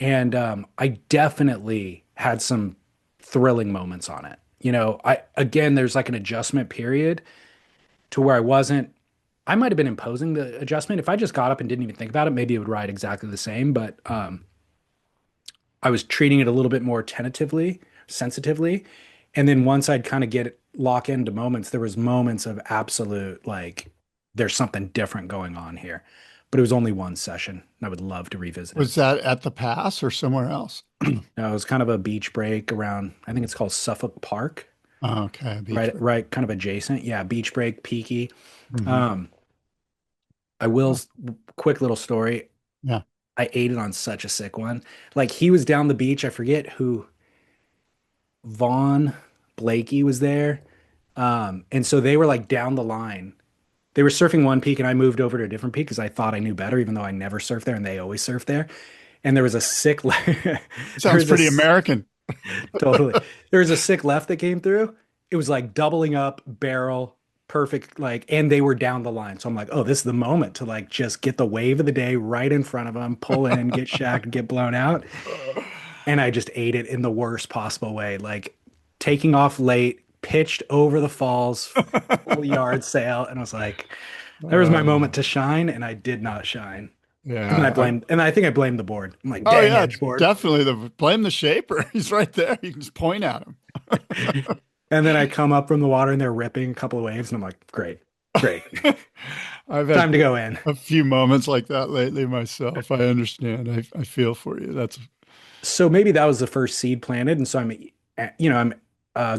A: And I definitely had some thrilling moments on it. You know, I again, there's like an adjustment period to where I wasn't. I might have been imposing the adjustment. If I just got up and didn't even think about it, maybe it would ride exactly the same. But I was treating it a little bit more tentatively, sensitively. And then once I'd kind of get lock into moments, there was moments of absolute like there's something different going on here. But it was only one session. And I would love to revisit it.
B: Was that at the pass or somewhere else?
A: No, it was kind of a beach break around, I think it's called Suffolk Park,
B: Oh, okay, beach.
A: right, right, kind of adjacent. Yeah, beach break, peaky.
B: Hmm.
A: Um, I will, quick little story.
B: Yeah.
A: I ate it on such a sick one. Like he was down the beach. I forget who Vaughn Blakey was there. And so they were like down the line. They were surfing one peak and I moved over to a different peak because I thought I knew better, even though I never surfed there and they always surf there. And there was a sick, there
B: Sounds
A: was a,
B: pretty American.
A: totally, there was a sick left that came through. It was like doubling up barrel, perfect, like, and they were down the line. So I'm like, oh, this is the moment to like just get the wave of the day right in front of them, pull in, get shacked, get blown out. And I just ate it in the worst possible way, like taking off late, pitched over the falls, full yard sail, and I was like, there was my
B: Uh,
A: moment to shine, and I did not shine. And I
B: yeah.
A: blamed, and I think I blamed the board. I'm like,
B: Oh
A: dang
B: yeah,
A: edge board.
B: definitely the blame the shaper. He's right there. You can just point at him.
A: And then I come up from the water and they're ripping a couple of waves, and I'm like, great, great,
B: I've
A: time
B: had
A: to go in.
B: a few moments like that lately myself. I understand. I feel for you. That's
A: So maybe that was the first seed planted, and so I'm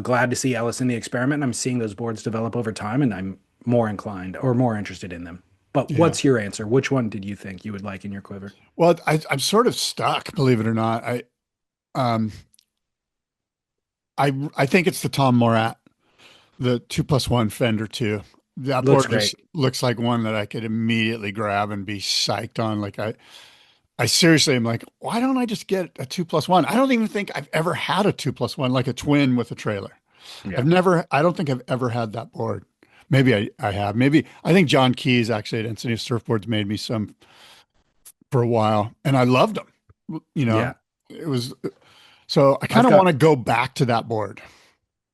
A: glad to see Ellis in the experiment. And I'm seeing those boards develop over time, and I'm more inclined or more interested in them. But
B: Yeah.
A: what's your answer? Which one did you think you would like in your quiver?
B: Well, I'm sort of stuck, believe it or not. Um, I think it's the Tom Morat, the 2+1 Fender 2. That
A: Looks
B: board just
A: great.
B: looks like one that I could immediately grab and be psyched on. Like I seriously am like, why don't I just get a 2+1? I don't even think I've ever had a 2+1, like a twin with a trailer.
A: Yeah.
B: I don't think I've ever had that board. Maybe I have. Maybe I think John Keys actually at Incident Surfboards made me some for a while, and I loved them. You know,
A: Yeah.
B: it was so I kind
A: I've
B: of want
A: got
B: to go back to that board.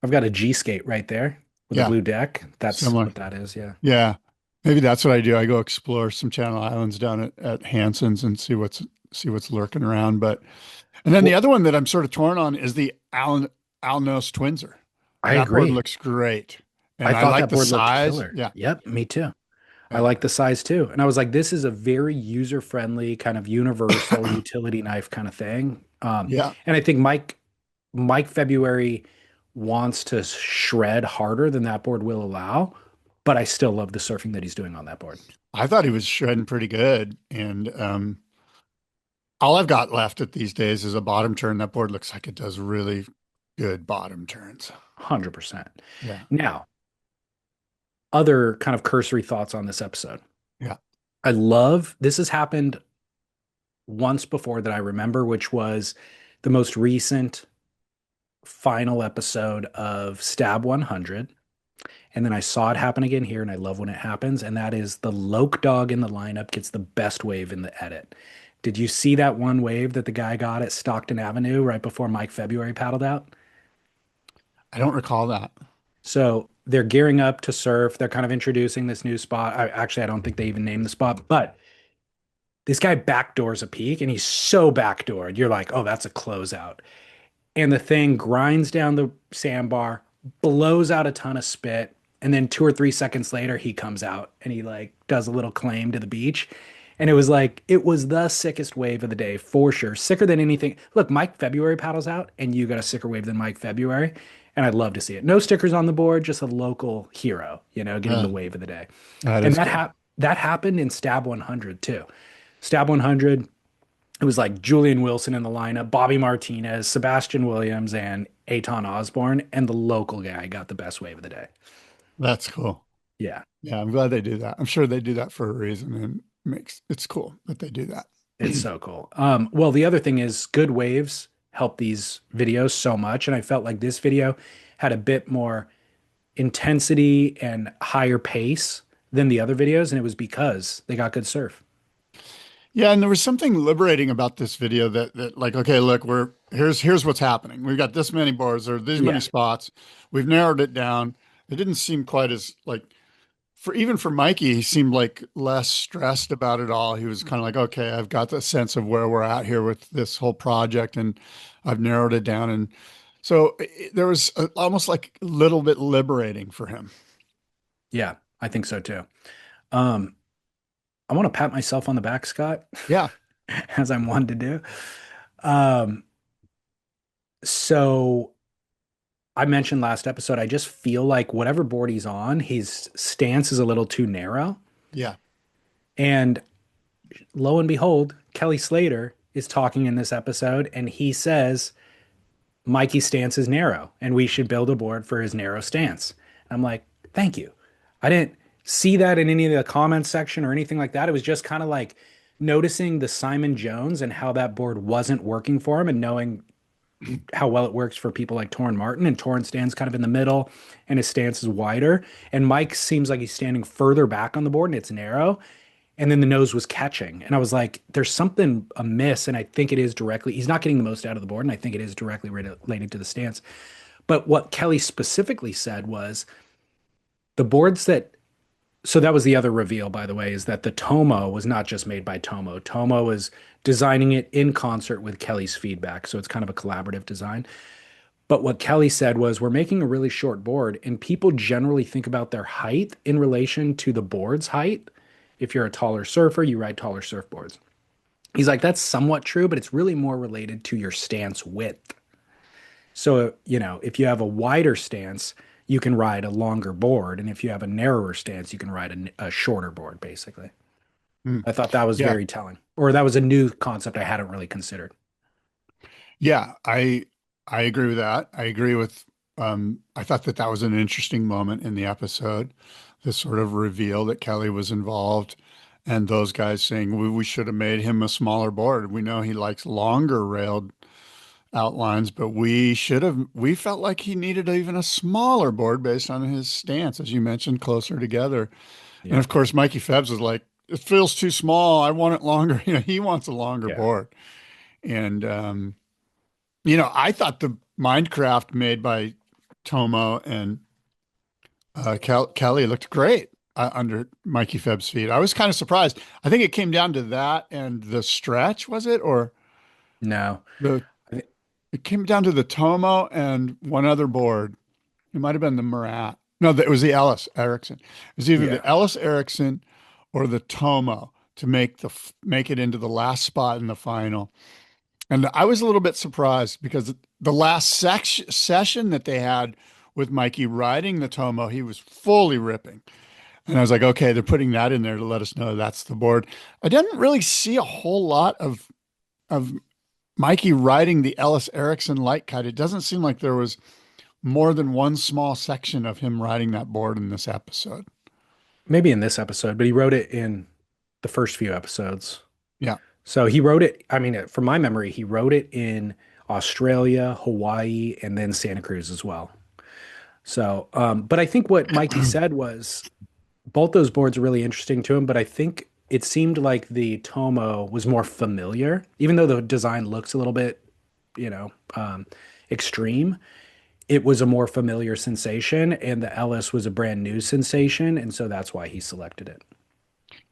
A: I've got a G skate right there with a
B: Yeah,
A: blue deck. That's
B: similar.
A: what that is. Yeah.
B: Yeah, maybe that's what I do. I go explore some Channel Islands down at Hanson's and see what's lurking around. But and then the
A: Well,
B: other one that I'm sort of torn on is the Alnos Twinser.
A: I
B: That board
A: agree.
B: looks great,
A: I
B: and I
A: thought
B: like
A: that
B: the
A: board looked
B: size.
A: killer.
B: Yeah,
A: Yep, me too. I
B: yeah,
A: like the size too. And I was like, this is a very user-friendly kind of universal utility knife kind of thing.
B: yeah.
A: And I think Mike February wants to shred harder than that board will allow, but I still love the surfing that he's doing on that board.
B: I thought he was shredding pretty good, and all I've got left at these days is a bottom turn. That board looks like it does really good bottom turns.
A: 100%.
B: Yeah,
A: Now, other kind of cursory thoughts on this episode.
B: yeah,
A: I love this has happened once before that I remember, which was the most recent final episode of Stab 100. And then I saw it happen again here, and I love when it happens. And that is the Loke dog in the lineup gets the best wave in the edit. Did you see that one wave that the guy got at Stockton Avenue right before Mike February paddled out?
B: I don't recall that.
A: So they're gearing up to surf. They're kind of introducing this new spot. I don't think they even named the spot, but this guy backdoors a peak and he's so backdoored. You're like, oh, that's a closeout. And the thing grinds down the sandbar, blows out a ton of spit, and then 2 or 3 seconds later, he comes out and he like does a little claim to the beach. And it was like, it was the sickest wave of the day for sure. Sicker than anything. Look, Mike February paddles out, and you got a sicker wave than Mike February. And I'd love to see it. No stickers on the board, just a local hero, getting
B: Uh,
A: the wave of the day.
B: that
A: And
B: is cool.
A: that happened in Stab 100 too. Stab 100, it was like Julian Wilson in the lineup, Bobby Martinez, Sebastian Williams, and Aton Osborne, and the local guy got the best wave of the day.
B: That's cool.
A: Yeah,
B: Yeah, I'm glad they do that. I'm sure they do that for a reason, and it's cool that they do that.
A: it's so cool. Well, the other thing is good waves help these videos so much, and I felt like this video had a bit more intensity and higher pace than the other videos, and it was because they got good surf.
B: Yeah, and there was something liberating about this video that like, okay, look, here's what's happening. We've got this many boards or these many
A: Yeah,
B: spots. We've narrowed it down. It didn't seem quite as like for even for Mikey, he seemed like less stressed about it all. He was kind of like, okay, I've got the sense of where we're at here with this whole project, and I've narrowed it down. And so there was almost like a little bit liberating for him.
A: yeah, I think so too. Um, I want to pat myself on the back, Scott,
B: Yeah,
A: as I'm one to do. Um, so I mentioned last episode, I just feel like whatever board he's on, his stance is a little too narrow.
B: yeah,
A: And lo and behold, Kelly Slater is talking in this episode, and he says Mikey's stance is narrow, and we should build a board for his narrow stance. I'm like, thank you. I didn't see that in any of the comments section or anything like that. It was just kind of like noticing the Simon Jones and how that board wasn't working for him, and knowing how well it works for people like Torrin Martin. And Torrin stands kind of in the middle, and his stance is wider. And Mike seems like he's standing further back on the board, and it's narrow. And then the nose was catching. And I was like, there's something amiss. And I think it is directly, he's not getting the most out of the board. And I think it is directly related to the stance. But what Kelly specifically said was the boards that, so that was the other reveal, by the way, is that the Tomo was not just made by Tomo. Tomo was designing it in concert with Kelly's feedback. So it's kind of a collaborative design. But what Kelly said was, we're making a really short board, and people generally think about their height in relation to the board's height. If you're a taller surfer, you ride taller surfboards. He's like, that's somewhat true, but it's really more related to your stance width. So, if you have a wider stance, you can ride a longer board. And if you have a narrower stance, you can ride a shorter board, basically.
B: Mm.
A: I thought that was
B: Yeah.
A: very telling, or that was a new concept I hadn't really considered.
B: Yeah, I agree with that. I agree with I thought that that was an interesting moment in the episode, this sort of reveal that Kelly was involved and those guys saying we should have made him a smaller board. We know he likes longer railed outlines, but we felt like he needed even a smaller board based on his stance, as you mentioned, closer together. And
A: Yeah.
B: of course, Mikey Febbs was like, it feels too small. I want it longer. You know, he wants a longer
A: Yeah.
B: board. And I thought the Minecraft made by Tomo and Kelly looked great under Mikey Febb's feet. I was kind of surprised. I think it came down to that and the stretch, was it? Or
A: No.
B: the
A: I thi-
B: it came down to the Tomo and one other board. It might have been the Murat. No, it was the Ellis Erickson. It was either
A: Yeah.
B: the Ellis Erickson or the Tomo to make it into the last spot in the final. And I was a little bit surprised because the last session that they had with Mikey riding the Tomo, he was fully ripping. And I was like, okay, they're putting that in there to let us know that's the board. I didn't really see a whole lot of Mikey riding the Ellis Erickson light kite. It doesn't seem like there was more than one small section of him riding that board in this episode.
A: Maybe in this episode, but he wrote it in the first few episodes.
B: Yeah.
A: So he wrote it, I mean, from my memory, he wrote it in Australia, Hawaii, and then Santa Cruz as well. So, but I think what Mikey said was both those boards are really interesting to him, but I think it seemed like the Tomo was more familiar, even though the design looks a little bit, you know, um, extreme. It was a more familiar sensation, and the Ellis was a brand new sensation, and so that's why he selected it.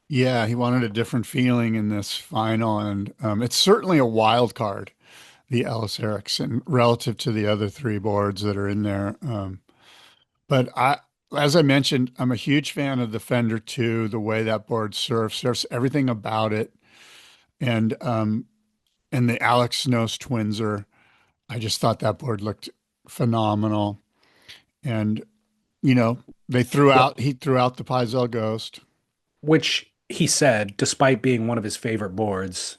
B: Yeah, he wanted a different feeling in this final, and it's certainly a wild card, the Ellis Erickson, relative to the other three boards that are in there. But as I mentioned, I'm a huge fan of the Fender 2, the way that board surfs everything about it, and the Alex Snows Twinser. I just thought that board looked phenomenal, and you know
A: Well,
B: he threw out the Paizel Ghost.
A: which he said, despite being one of his favorite boards,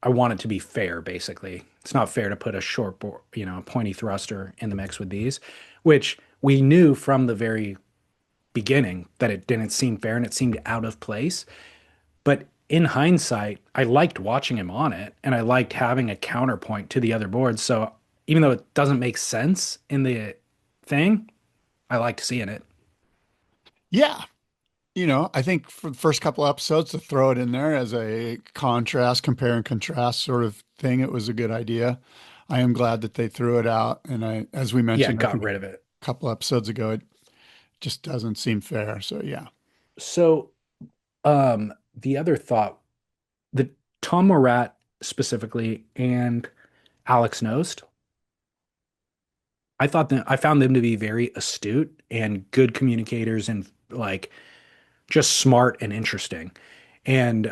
A: I want it to be fair, basically. It's not fair to put a short board, a pointy thruster in the mix with these, which we knew from the very beginning that it didn't seem fair and it seemed out of place. But in hindsight, I liked watching him on it and I liked having a counterpoint to the other boards. So even though it doesn't make sense in the thing, I liked seeing it.
B: Yeah, I think for the first couple episodes to throw it in there as a contrast, compare and contrast sort of thing, it was a good idea. I am glad that they threw it out. And as we
A: Yeah,
B: mentioned, I
A: got
B: think
A: rid of it.
B: a couple episodes ago, it just doesn't seem fair. So yeah.
A: So the other thought, the Tom Morat specifically and Alex Nost, I found them to be very astute and good communicators and like just smart and interesting. And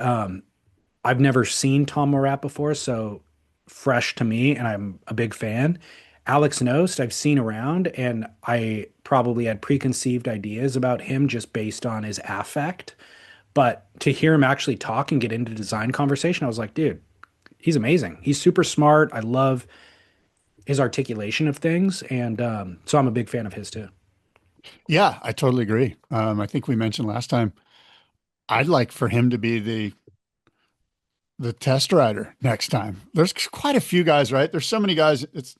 A: I've never seen Tom Morat before, so fresh to me, and I'm a big fan. Alex Nost, I've seen around, and I probably had preconceived ideas about him just based on his affect. But to hear him actually talk and get into design conversation, I was like, dude, he's amazing. He's super smart. I love his articulation of things, and so I'm a big fan of his too.
B: Yeah, I totally agree. I think we mentioned last time, I'd like for him to be the test rider next time. There's quite a few guys, right? There's so many guys it's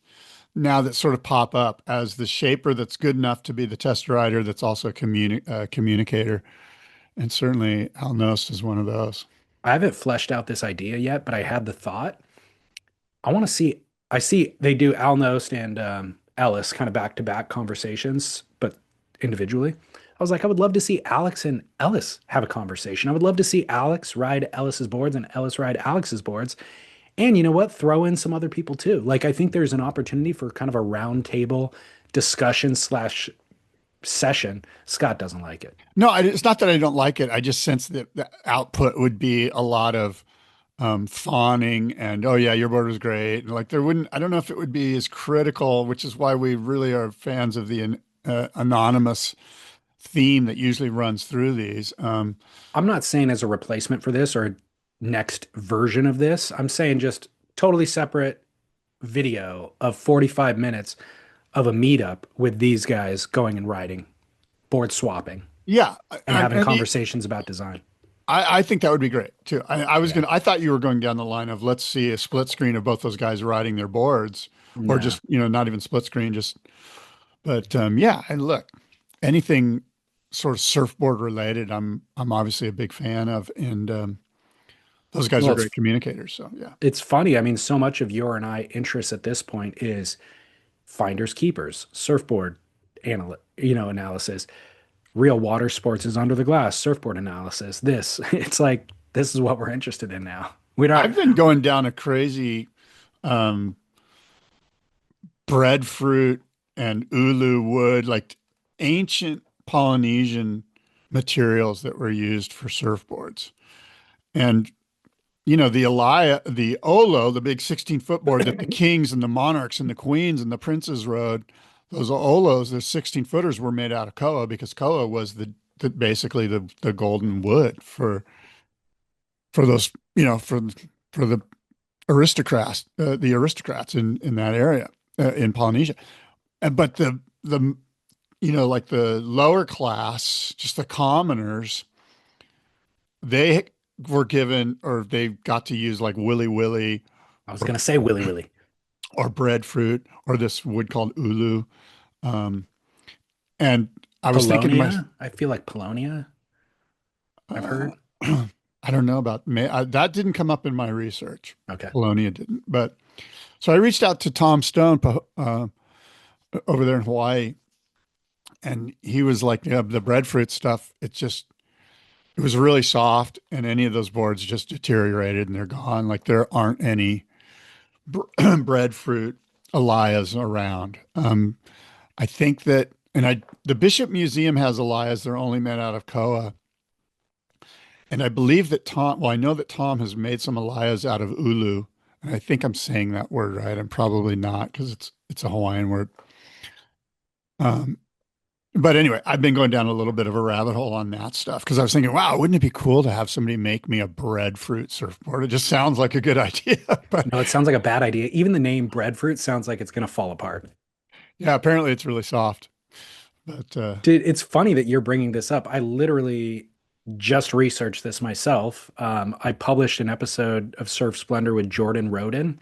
B: now that sort of pop up as the shaper that's good enough to be the test rider that's also a communicator. And certainly Al Nost is one of those.
A: I haven't fleshed out this idea yet, but I had the thought. I want to see. I see they do Al Nost and Ellis kind of back to back conversations, but individually. I was like, I would love to see Alex and Ellis have a conversation. I would love to see Alex ride Ellis's boards and Ellis ride Alex's boards. And you know what? Throw in some other people too. Like I think there's an opportunity for kind of a round table discussion slash session. Scott doesn't like it.
B: No, it's not that I don't like it. I just sense that the output would be a lot of fawning and, oh yeah, your board was great. And like there wouldn't, I don't know if it would be as critical, which is why we really are fans of the anonymous theme that usually runs through these.
A: I'm not saying as a replacement for this or a next version of this. I'm saying just totally separate video of 45 minutes of a meetup with these guys going and riding, board swapping,
B: Yeah.
A: and having conversations about design.
B: I think that would be great too.
A: Yeah.
B: I thought you were going down the line of let's see a split screen of both those guys riding their boards or
A: No.
B: just, not even split screen, but yeah. And look, anything sort of surfboard related, I'm obviously a big fan of. And those guys
A: Well,
B: are great communicators. So yeah.
A: it's funny. I mean, so much of your and I interest at this point is finders keepers, surfboard analysis. Real water sports is under the glass, surfboard analysis. This, it's like this is what we're interested in now. We're not.
B: I've been going down a crazy um, breadfruit and ulu wood, like ancient Polynesian materials that were used for surfboards. And the Elia, the Olo, the big 16-foot board that the kings and the monarchs and the queens and the princes rode, those Olos, the 16-footers were made out of koa because koa was basically the golden wood for those, for the aristocrats in that area in Polynesia. But the like the lower class, just the commoners, they were given or they got to use like Willy Willy
A: I was gonna say Willy Willy.
B: or breadfruit or this wood called ulu. Um, and I was thinking to myself,
A: Polonia. I feel like Polonia. I've
B: uh,
A: heard.
B: I don't know about that didn't come up in my research.
A: Okay.
B: Polonia didn't, but so I reached out to Tom Stone over there in Hawaii, and he was like, "Yeah, the breadfruit stuff. It was really soft, and any of those boards just deteriorated and they're gone. Like there aren't any breadfruit Elias around. I think that, the Bishop Museum has Elias. They're only made out of koa. And I believe that I know that Tom has made some Elias out of ulu. And I think I'm saying that word right. I'm probably not because it's a Hawaiian word. Um, but anyway, I've been going down a little bit of a rabbit hole on that stuff because I was thinking, wow, wouldn't it be cool to have somebody make me a breadfruit surfboard? It just sounds like a good idea. But
A: No, it sounds like a bad idea. Even the name breadfruit sounds like it's gonna fall apart.
B: yeah, apparently it's really soft. But
A: Dude, it's funny that you're bringing this up. I literally just researched this myself. I published an episode of Surf Splendor with Jordan Roden,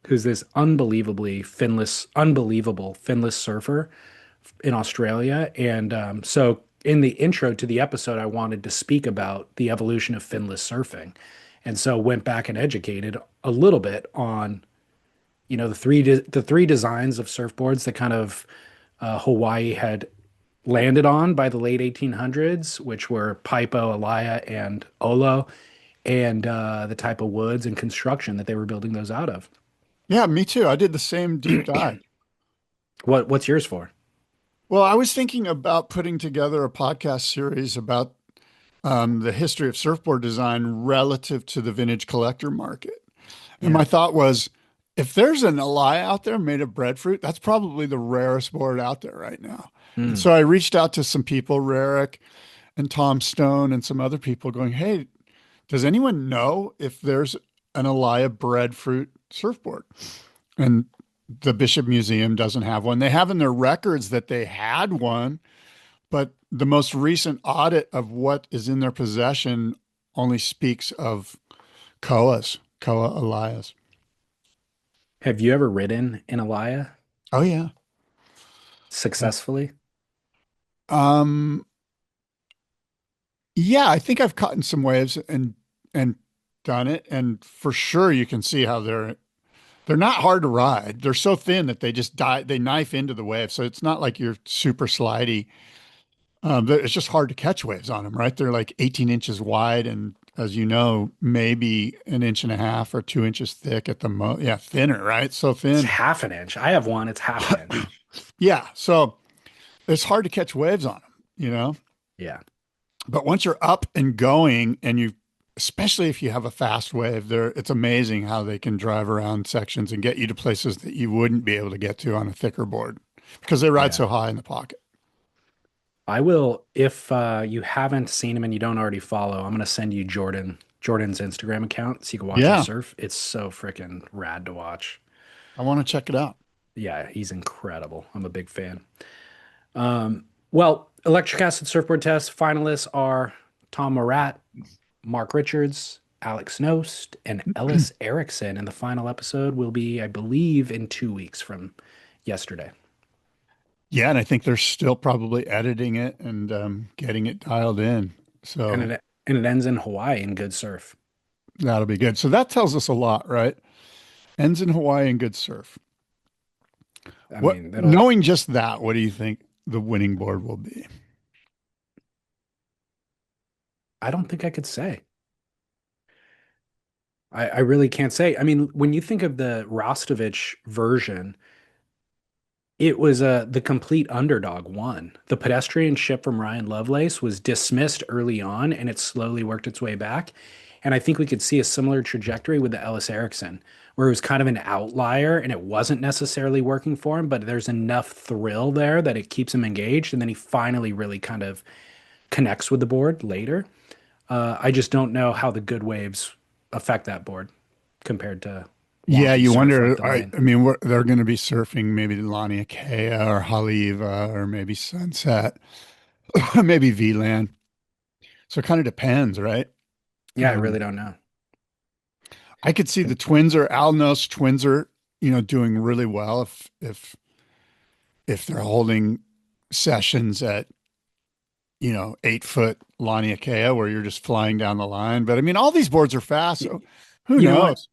A: who's this unbelievable finless surfer in Australia. And so in the intro to the episode, I wanted to speak about the evolution of finless surfing. And so went back and educated a little bit on, the three designs of surfboards that kind of Hawaii had landed on by the late 1800s, which were Paipo, Elia, and Olo, and the type of woods and construction that they were building those out of.
B: yeah, me too. I did the same deep dive.
A: What's yours for?
B: Well, I was thinking about putting together a podcast series about the history of surfboard design relative to the vintage collector market. And
A: Yeah.
B: my thought was, if there's an Elia out there made of breadfruit, that's probably the rarest board out there right now. And
A: Hmm.
B: so I reached out to some people, Rarick and Tom Stone and some other people going, hey, does anyone know if there's an Elia breadfruit surfboard? And the Bishop Museum doesn't have one. They have in their records that they had one, but the most recent audit of what is in their possession only speaks of Koa Elias.
A: Have you ever ridden in Elia
B: Oh yeah. Yeah.
A: successfully?
B: Um, yeah, I think I've caught in some waves and done it. And for sure you can see how they're not hard to ride. They're so thin that they just they knife into the wave. So it's not like you're super slidey. It's just hard to catch waves on them, right? They're like 18 inches wide and as you know, maybe an inch and a half or 2 inches thick at the most. Yeah, thinner, right? So
A: It's
B: thin.
A: half an inch. I have one. It's half an inch.
B: Yeah. So it's hard to catch waves on them, you know?
A: Yeah.
B: But once you're up and going and especially if you have a fast wave. It's amazing how they can drive around sections and get you to places that you wouldn't be able to get to on a thicker board because they ride
A: Yeah.
B: so high in the pocket.
A: I will, if you haven't seen him and you don't already follow, I'm gonna send you Jordan's Instagram account so you can watch him
B: Yeah,
A: surf. It's so freaking rad to watch.
B: I want to check it out.
A: Yeah, he's incredible. I'm a big fan. Well, electric acid surfboard test finalists are Tom Morat, Mark Richards, Alex Nost, and Ellis Erickson. And the final episode will be, I believe, in 2 weeks from yesterday.
B: Yeah, and I think they're still probably editing it and getting it dialed in.
A: And
B: So
A: it ends in Hawaii in good surf.
B: that'll be good. So that tells us a lot, right? Ends in Hawaii and good surf.
A: I
B: What,
A: mean, that'll
B: knowing just that, what do you think the winning board will be?
A: I don't think I could say. I really can't say. I mean, when you think of the Rostovich version, it was the complete underdog won. The pedestrian ship from Ryan Lovelace was dismissed early on and it slowly worked its way back. And I think we could see a similar trajectory with the Ellis Erickson, where it was kind of an outlier and it wasn't necessarily working for him, but there's enough thrill there that it keeps him engaged. And then he finally really kind of connects with the board later. I just don't know how the good waves affect that board compared to
B: Yeah,
A: wonky
B: you
A: surf like
B: wonder.
A: the
B: I,
A: lane.
B: I mean, they're going to be surfing maybe Laniakea or Haleiwa or maybe Sunset, maybe VLAN. So it kind of depends, right?
A: Yeah, I really
B: Um,
A: don't know.
B: I could see the twins or Alnos twins are, doing really well if they're holding sessions at, 8 foot Laniakea where you're just flying down the line. But I mean, all these boards are fast,
A: Y-
B: so who
A: You know what?
B: knows?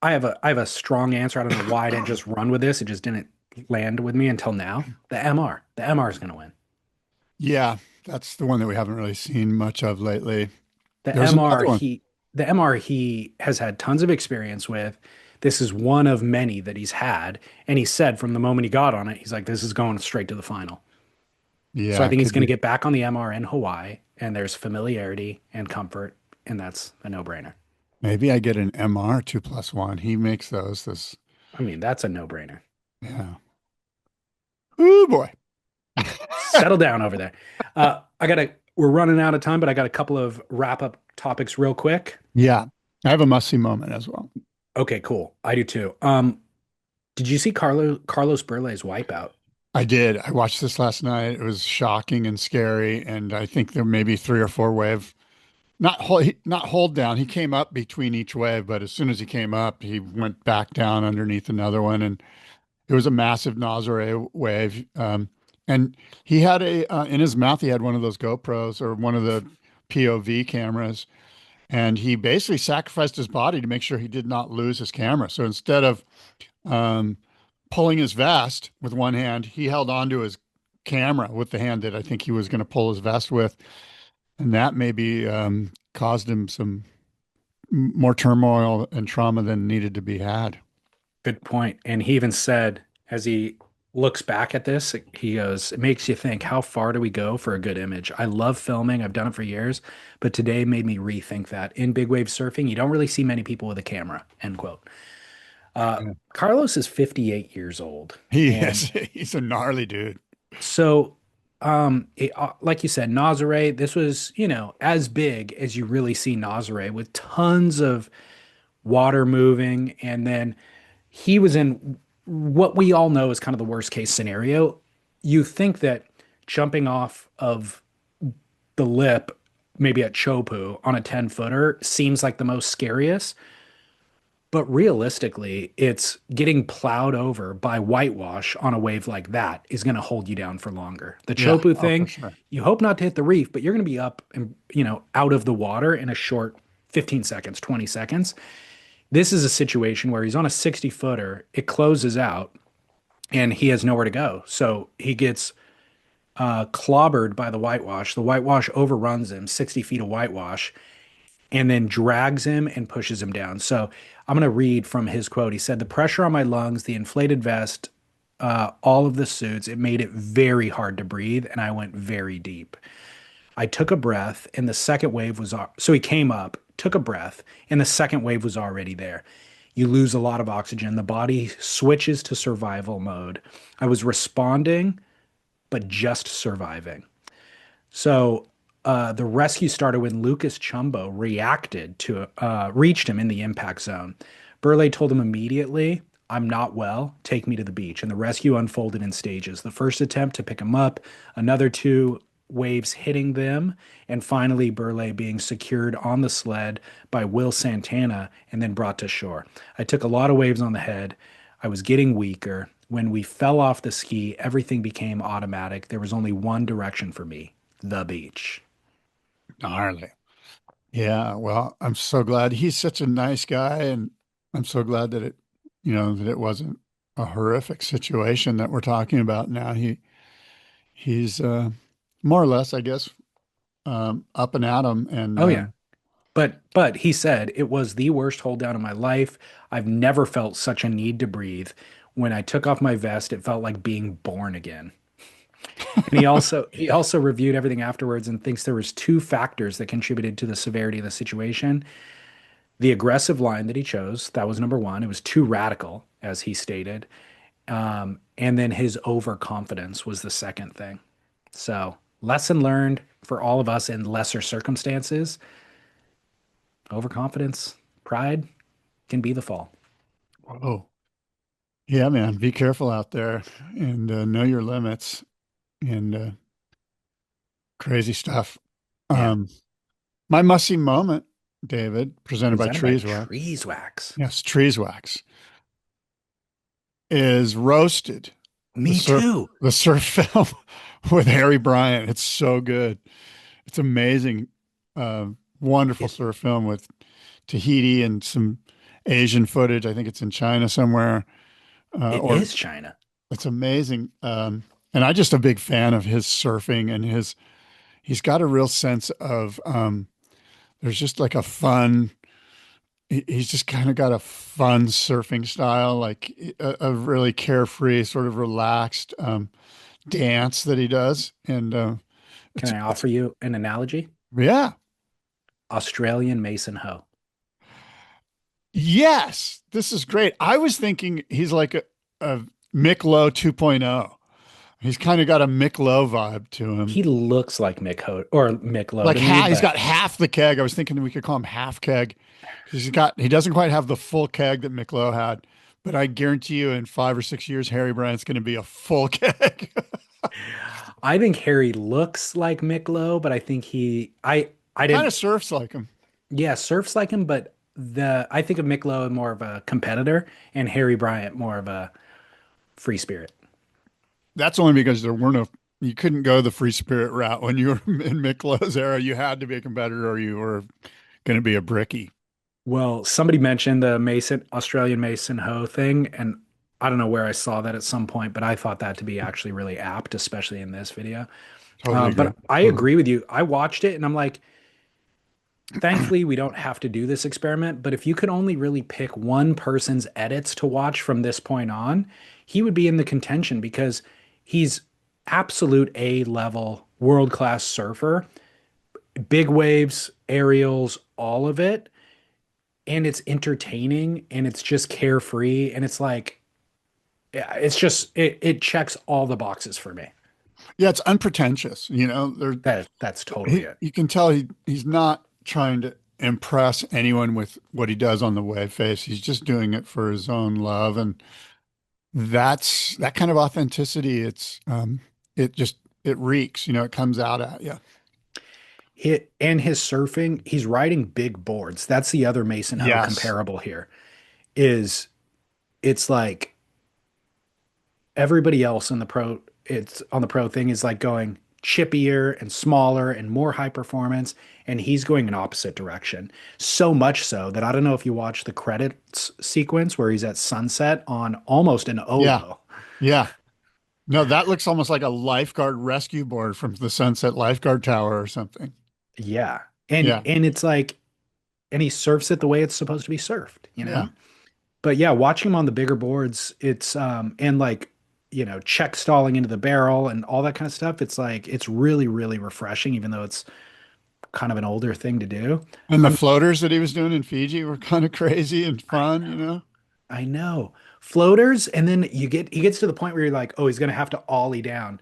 A: I have a strong answer. I don't know why I didn't just run with this. It just didn't land with me until now. The MR. The MR is going to win.
B: Yeah, that's the one that we haven't really seen much of lately.
A: The
B: There's
A: MR
B: another one.
A: he the MR he has had tons of experience with. This is one of many that he's had, and he said from the moment he got on it, he's like, "This is going straight to the final." So I
B: Yeah,
A: think he's
B: could
A: going to
B: be.
A: get back on the MR in Hawaii, and there's familiarity and comfort, and that's a no-brainer.
B: Maybe I get an MR 2+1. He makes those. This,
A: I mean, that's a no-brainer.
B: yeah. Oh boy.
A: Settle down over there. We're running out of time, but I got a couple of wrap-up topics real quick.
B: Yeah, I have a must-see moment as well.
A: Okay, cool. I do too. Did you see Carlos Burle's wipeout?
B: I did. I watched this last night. It was shocking and scary, and I think there may be 3 or 4 wave. Not hold down. He came up between each wave, but as soon as he came up, he went back down underneath another one, and it was a massive Nazare wave. And he had in his mouth, he had one of those GoPros or one of the POV cameras, and he basically sacrificed his body to make sure he did not lose his camera. So instead of um, pulling his vest with one hand, he held onto his camera with the hand that I think he was going to pull his vest with, and that maybe caused him some more turmoil and trauma than needed to be had.
A: Good point. And he even said, as he looks back at this, he goes, "It makes you think, how far do we go for a good image? I love filming. I've done it for years, but today made me rethink that. In big wave surfing, you don't really see many people with a camera." End quote.
B: Yeah.
A: Carlos is 58 years old.
B: He
A: And
B: is. He's a gnarly dude.
A: so, like you said, Nazare, this was, as big as you really see Nazare with tons of water moving. And then he was in what we all know is kind of the worst case scenario. You think that jumping off of the lip, maybe at Chopu on a 10 footer, seems like the most scariest. But realistically, it's getting plowed over by whitewash on a wave like that is going to hold you down for longer. The
B: Yeah.
A: Chopu
B: Oh, for
A: thing,
B: sure.
A: you hope not to hit the reef, but you're going to be up and, out of the water in a short 15 seconds, 20 seconds. This is a situation where he's on a 60 footer, it closes out, and he has nowhere to go. So he gets clobbered by the whitewash. The whitewash overruns him, 60 feet of whitewash, and then drags him and pushes him down. So I'm going to read from his quote. He said, "The pressure on my lungs, the inflated vest, all of the suits, it made it very hard to breathe, and I went very deep. I took a breath, and the second wave was off." So he came up, took a breath, and the second wave was already there. You lose a lot of oxygen. The body switches to survival mode. I was responding, but just surviving. So the rescue started when Lucas Chumbo reached him in the impact zone. Burle told him immediately, "I'm not well. Take me to the beach." And the rescue unfolded in stages. The first attempt to pick him up, another two waves hitting them, and finally Burle being secured on the sled by Will Santana and then brought to shore. I took a lot of waves on the head. I was getting weaker. When we fell off the ski, everything became automatic. There was only one direction for me, the beach.
B: Gnarly. Yeah, well, I'm so glad he's such a nice guy, and I'm so glad that that it wasn't a horrific situation that we're talking about now. He's more or less, I guess, up and at 'em, and
A: Oh yeah. But he said it was the worst hold down of my life. I've never felt such a need to breathe. When I took off my vest, it felt like being born again. And he also reviewed everything afterwards and thinks there was two factors that contributed to the severity of the situation. The aggressive line that he chose, that was number one. It was too radical, as he stated. And then his overconfidence was the second thing. So, lesson learned for all of us in lesser circumstances, overconfidence, pride can be the fall.
B: whoa, yeah, man, be careful out there and know your limits and crazy stuff.
A: Yeah.
B: Um, my must-see moment, David, presented by
A: Presented by
B: Trees Wax.
A: Trees Wax.
B: Yes, Trees Wax is Roasted, the
A: Me
B: surf
A: too.
B: the surf film with Harry Bryant. It's so good. It's amazing. Uh, Wonderful
A: It
B: surf film with Tahiti and some Asian footage. I think it's in China somewhere.
A: it
B: Or
A: is China.
B: it's amazing. And I'm just a big fan of his surfing and he's got a real sense of, there's just like a fun, he's just kind of got a fun surfing style, like a really carefree, sort of relaxed, dance that he does. And,
A: Can I
B: it's,
A: offer you an analogy?
B: yeah,
A: Australian Mason Ho.
B: yes, this is great. I was thinking he's like a Mick Lowe 2.0. He's kind of got a Mick Lowe vibe to him.
A: He looks like Mick Ho or Mick Lowe
B: Like
A: to me,
B: he's
A: but
B: got half the keg. I was thinking we could call him half keg. He doesn't quite have the full keg that Mick Lowe had, but I guarantee you in 5 or 6 years, Harry Bryant's going to be a full keg.
A: I think Harry looks like Mick Lowe, but I think I
B: Kind
A: didn't
B: of surfs like him.
A: yeah, surfs like him, but I think of Mick Lowe more of a competitor and Harry Bryant more of a free spirit.
B: That's only because you couldn't go the free spirit route when you were in Mick Lowe's era. You had to be a competitor or you were going to be a brickie.
A: Well, somebody mentioned the Australian Mason Ho thing, and I don't know where I saw that at some point, but I thought that to be actually really apt, especially in this video.
B: Totally agree.
A: But I
B: Totally.
A: agree with you. I watched it and I'm like, thankfully, we don't have to do this experiment, but if you could only really pick one person's edits to watch from this point on, he would be in the contention because he's absolute A level, world class surfer, big waves, aerials, all of it. And it's entertaining and it's just carefree. And it's like, yeah, it checks all the boxes for me.
B: Yeah, it's unpretentious.
A: That's totally it.
B: You can tell he's not trying to impress anyone with what he does on the wave face. He's just doing it for his own love, and that's that kind of authenticity. It reeks. It comes out at you.
A: And his surfing, he's riding big boards. That's the other Mason Ho
B: Yes.
A: comparable here. Is it's like everybody else in the pro, it's on the pro thing is like going chippier and smaller and more high performance, and he's going in opposite direction. So much so that I don't know if you watch the credits sequence where he's at sunset on almost an
B: Yeah.
A: oval.
B: Yeah. No, that looks almost like a lifeguard rescue board from the Sunset Lifeguard Tower or something.
A: Yeah. And
B: Yeah.
A: and it's like and he surfs it the way it's supposed to be surfed, you
B: Yeah.
A: know? But yeah, watching him on the bigger boards, it's and like, check stalling into the barrel and all that kind of stuff, it's like it's really, really refreshing, even though it's kind of an older thing to do.
B: And the
A: I'm
B: floaters that he was doing in Fiji were kind of crazy and
A: I
B: fun, you
A: know.
B: know?
A: I know. Floaters, and then he gets to the point where you're like, oh, he's gonna have to ollie down.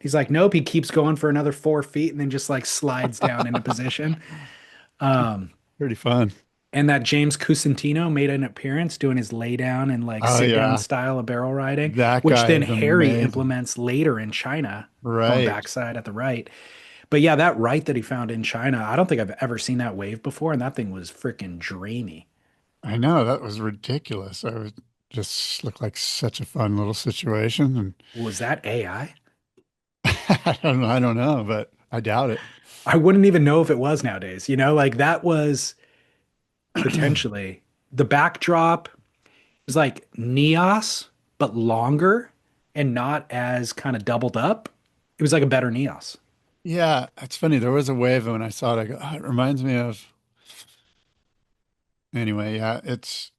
A: He's like, nope, he keeps going for another 4 feet and then just like slides down into position. Um,
B: Pretty fun.
A: and that James Cusantino made an appearance doing his lay down and like
B: Oh
A: sit down
B: yeah.
A: style of barrel riding,
B: That
A: which
B: guy
A: then
B: is
A: Harry
B: amazing.
A: implements later in China, going
B: Right.
A: backside at the right. But yeah, that right that he found in China, I don't think I've ever seen that wave before, and that thing was freaking dreamy.
B: I know that was ridiculous. I was just looked like such a fun little situation. And
A: Was that AI?
B: I don't know, but I doubt it.
A: I wouldn't even know if it was nowadays. Like that was potentially the backdrop was like Neos, but longer and not as kind of doubled up. It was like a better Neos.
B: Yeah, it's funny. There was a wave and when I saw it. I go, "Oh, it reminds me of." Anyway, yeah, it's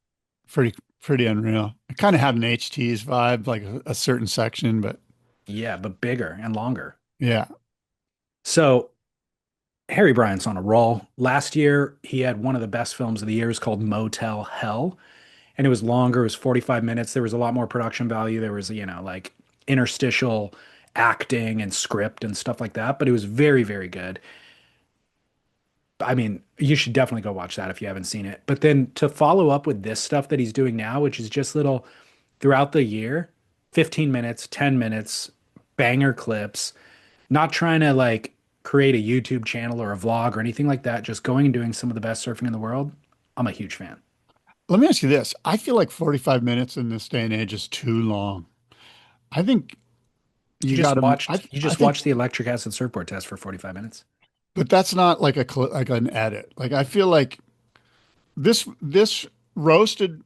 B: pretty unreal. It kind of had an HT's vibe, like a certain section, but
A: Yeah, but bigger and longer.
B: yeah,
A: So Harry Bryant's on a roll. Last year, he had one of the best films of the year. It's called Motel Hell, and it was longer. It was 45 minutes. There was a lot more production value. There was, like interstitial acting and script and stuff like that, but it was very, very good. I mean, you should definitely go watch that if you haven't seen it. But then to follow up with this stuff that he's doing now, which is just little throughout the year, 15 minutes, 10 minutes, banger clips, not trying to like create a YouTube channel or a vlog or anything like that, just going and doing some of the best surfing in the world. I'm a huge fan.
B: let me ask you this. I feel like 45 minutes in this day and age is too long. I think you got to,
A: You
B: I
A: just
B: think,
A: watched the electric acid surfboard test for 45 minutes.
B: but that's not like like an edit. Like I feel like this roasted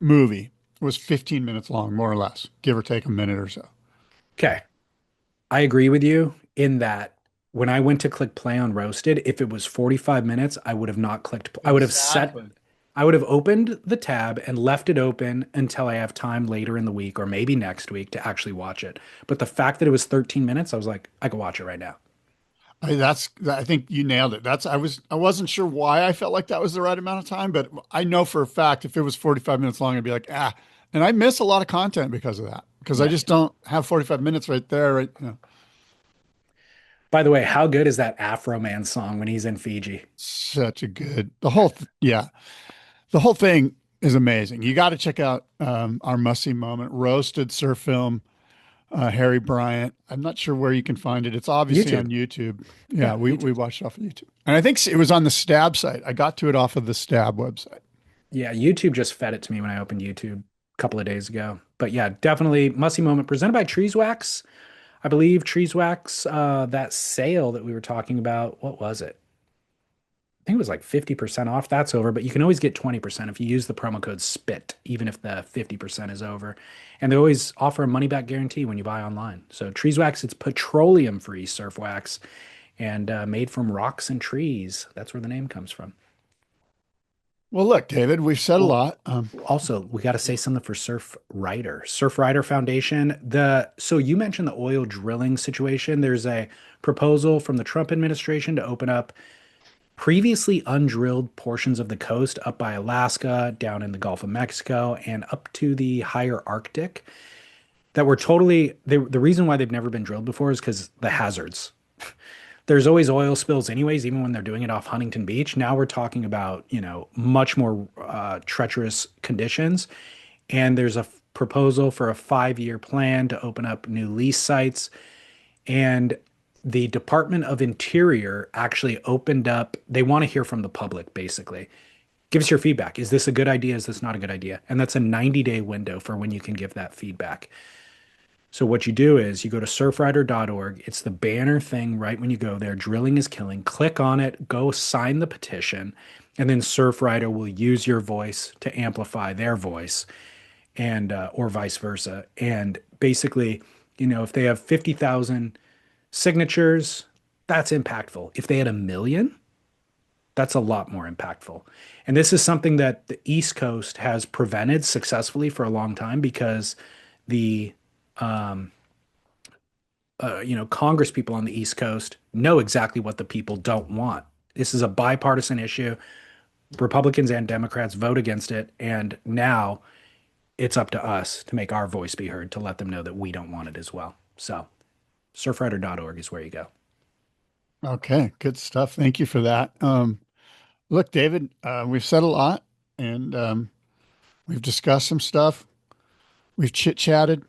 B: movie was 15 minutes long, more or less, give or take a minute or so.
A: Okay. I agree with you in that when I went to click play on roasted, if it was 45 minutes, I would have not clicked.
B: Exactly.
A: I would have opened the tab and left it open until I have time later in the week or maybe next week to actually watch it. But the fact that it was 13 minutes, I was like, I could watch it right now.
B: I think you nailed it. I wasn't sure why I felt like that was the right amount of time, but I know for a fact if it was 45 minutes long, I'd be like, ah, and I miss a lot of content because of that, because I
A: Yeah.
B: just don't have 45 minutes right there. Right. You know,
A: By the way, how good is that Afro Man song when he's in Fiji?
B: such a good, yeah, the whole thing is amazing. You got to check out our must-see moment, roasted surf film, Harry Bryant. I'm not sure where you can find it. It's obviously
A: YouTube.
B: on YouTube. Yeah,
A: Yeah,
B: we
A: YouTube.
B: watched it off of YouTube. And I think it was on the Stab site. I got to it off of the Stab website.
A: Yeah, YouTube just fed it to me when I opened YouTube a couple of days ago. But yeah, definitely musty moment presented by Treeswax. I believe Treeswax, that sale that we were talking about, what was it? I think it was like 50% off. That's over, but you can always get 20% if you use the promo code SPIT, even if the 50% is over. And they always offer a money back guarantee when you buy online. So Treeswax, it's petroleum free surf wax and made from rocks and trees. That's where the name comes from.
B: Well, look, David, we've said a
A: Well,
B: lot.
A: also, we got to say something for Surf Rider Foundation. So you mentioned the oil drilling situation. There's a proposal from the Trump administration to open up previously undrilled portions of the coast up by Alaska, down in the Gulf of Mexico, and up to the higher Arctic that were the reason why they've never been drilled before is because the hazards. There's always oil spills anyways, even when they're doing it off Huntington Beach. Now we're talking about, much more treacherous conditions. And there's a proposal for a 5-year plan to open up new lease sites. And the Department of Interior actually opened up, they want to hear from the public, basically. Give us your feedback. Is this a good idea? Is this not a good idea? And that's a 90-day window for when you can give that feedback. So what you do is you go to surfrider.org. It's the banner thing right when you go there. Drilling is killing. Click on it, go sign the petition, and then Surfrider will use your voice to amplify their voice and or vice versa. And basically, if they have 50,000 signatures, that's impactful. If they had a million, that's a lot more impactful. And this is something that the East Coast has prevented successfully for a long time because the um, Congress people on the East Coast know exactly what the people don't want. This is a bipartisan issue. Republicans and Democrats vote against it, and now it's up to us to make our voice be heard to let them know that we don't want it as well. So, surfrider.org is where you go.
B: Okay, good stuff. Thank you for that. Look, David, we've said a lot and we've discussed some stuff. We've chit chatted.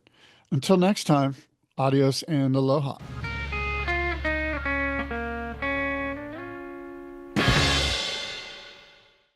B: Until next time, adios and aloha.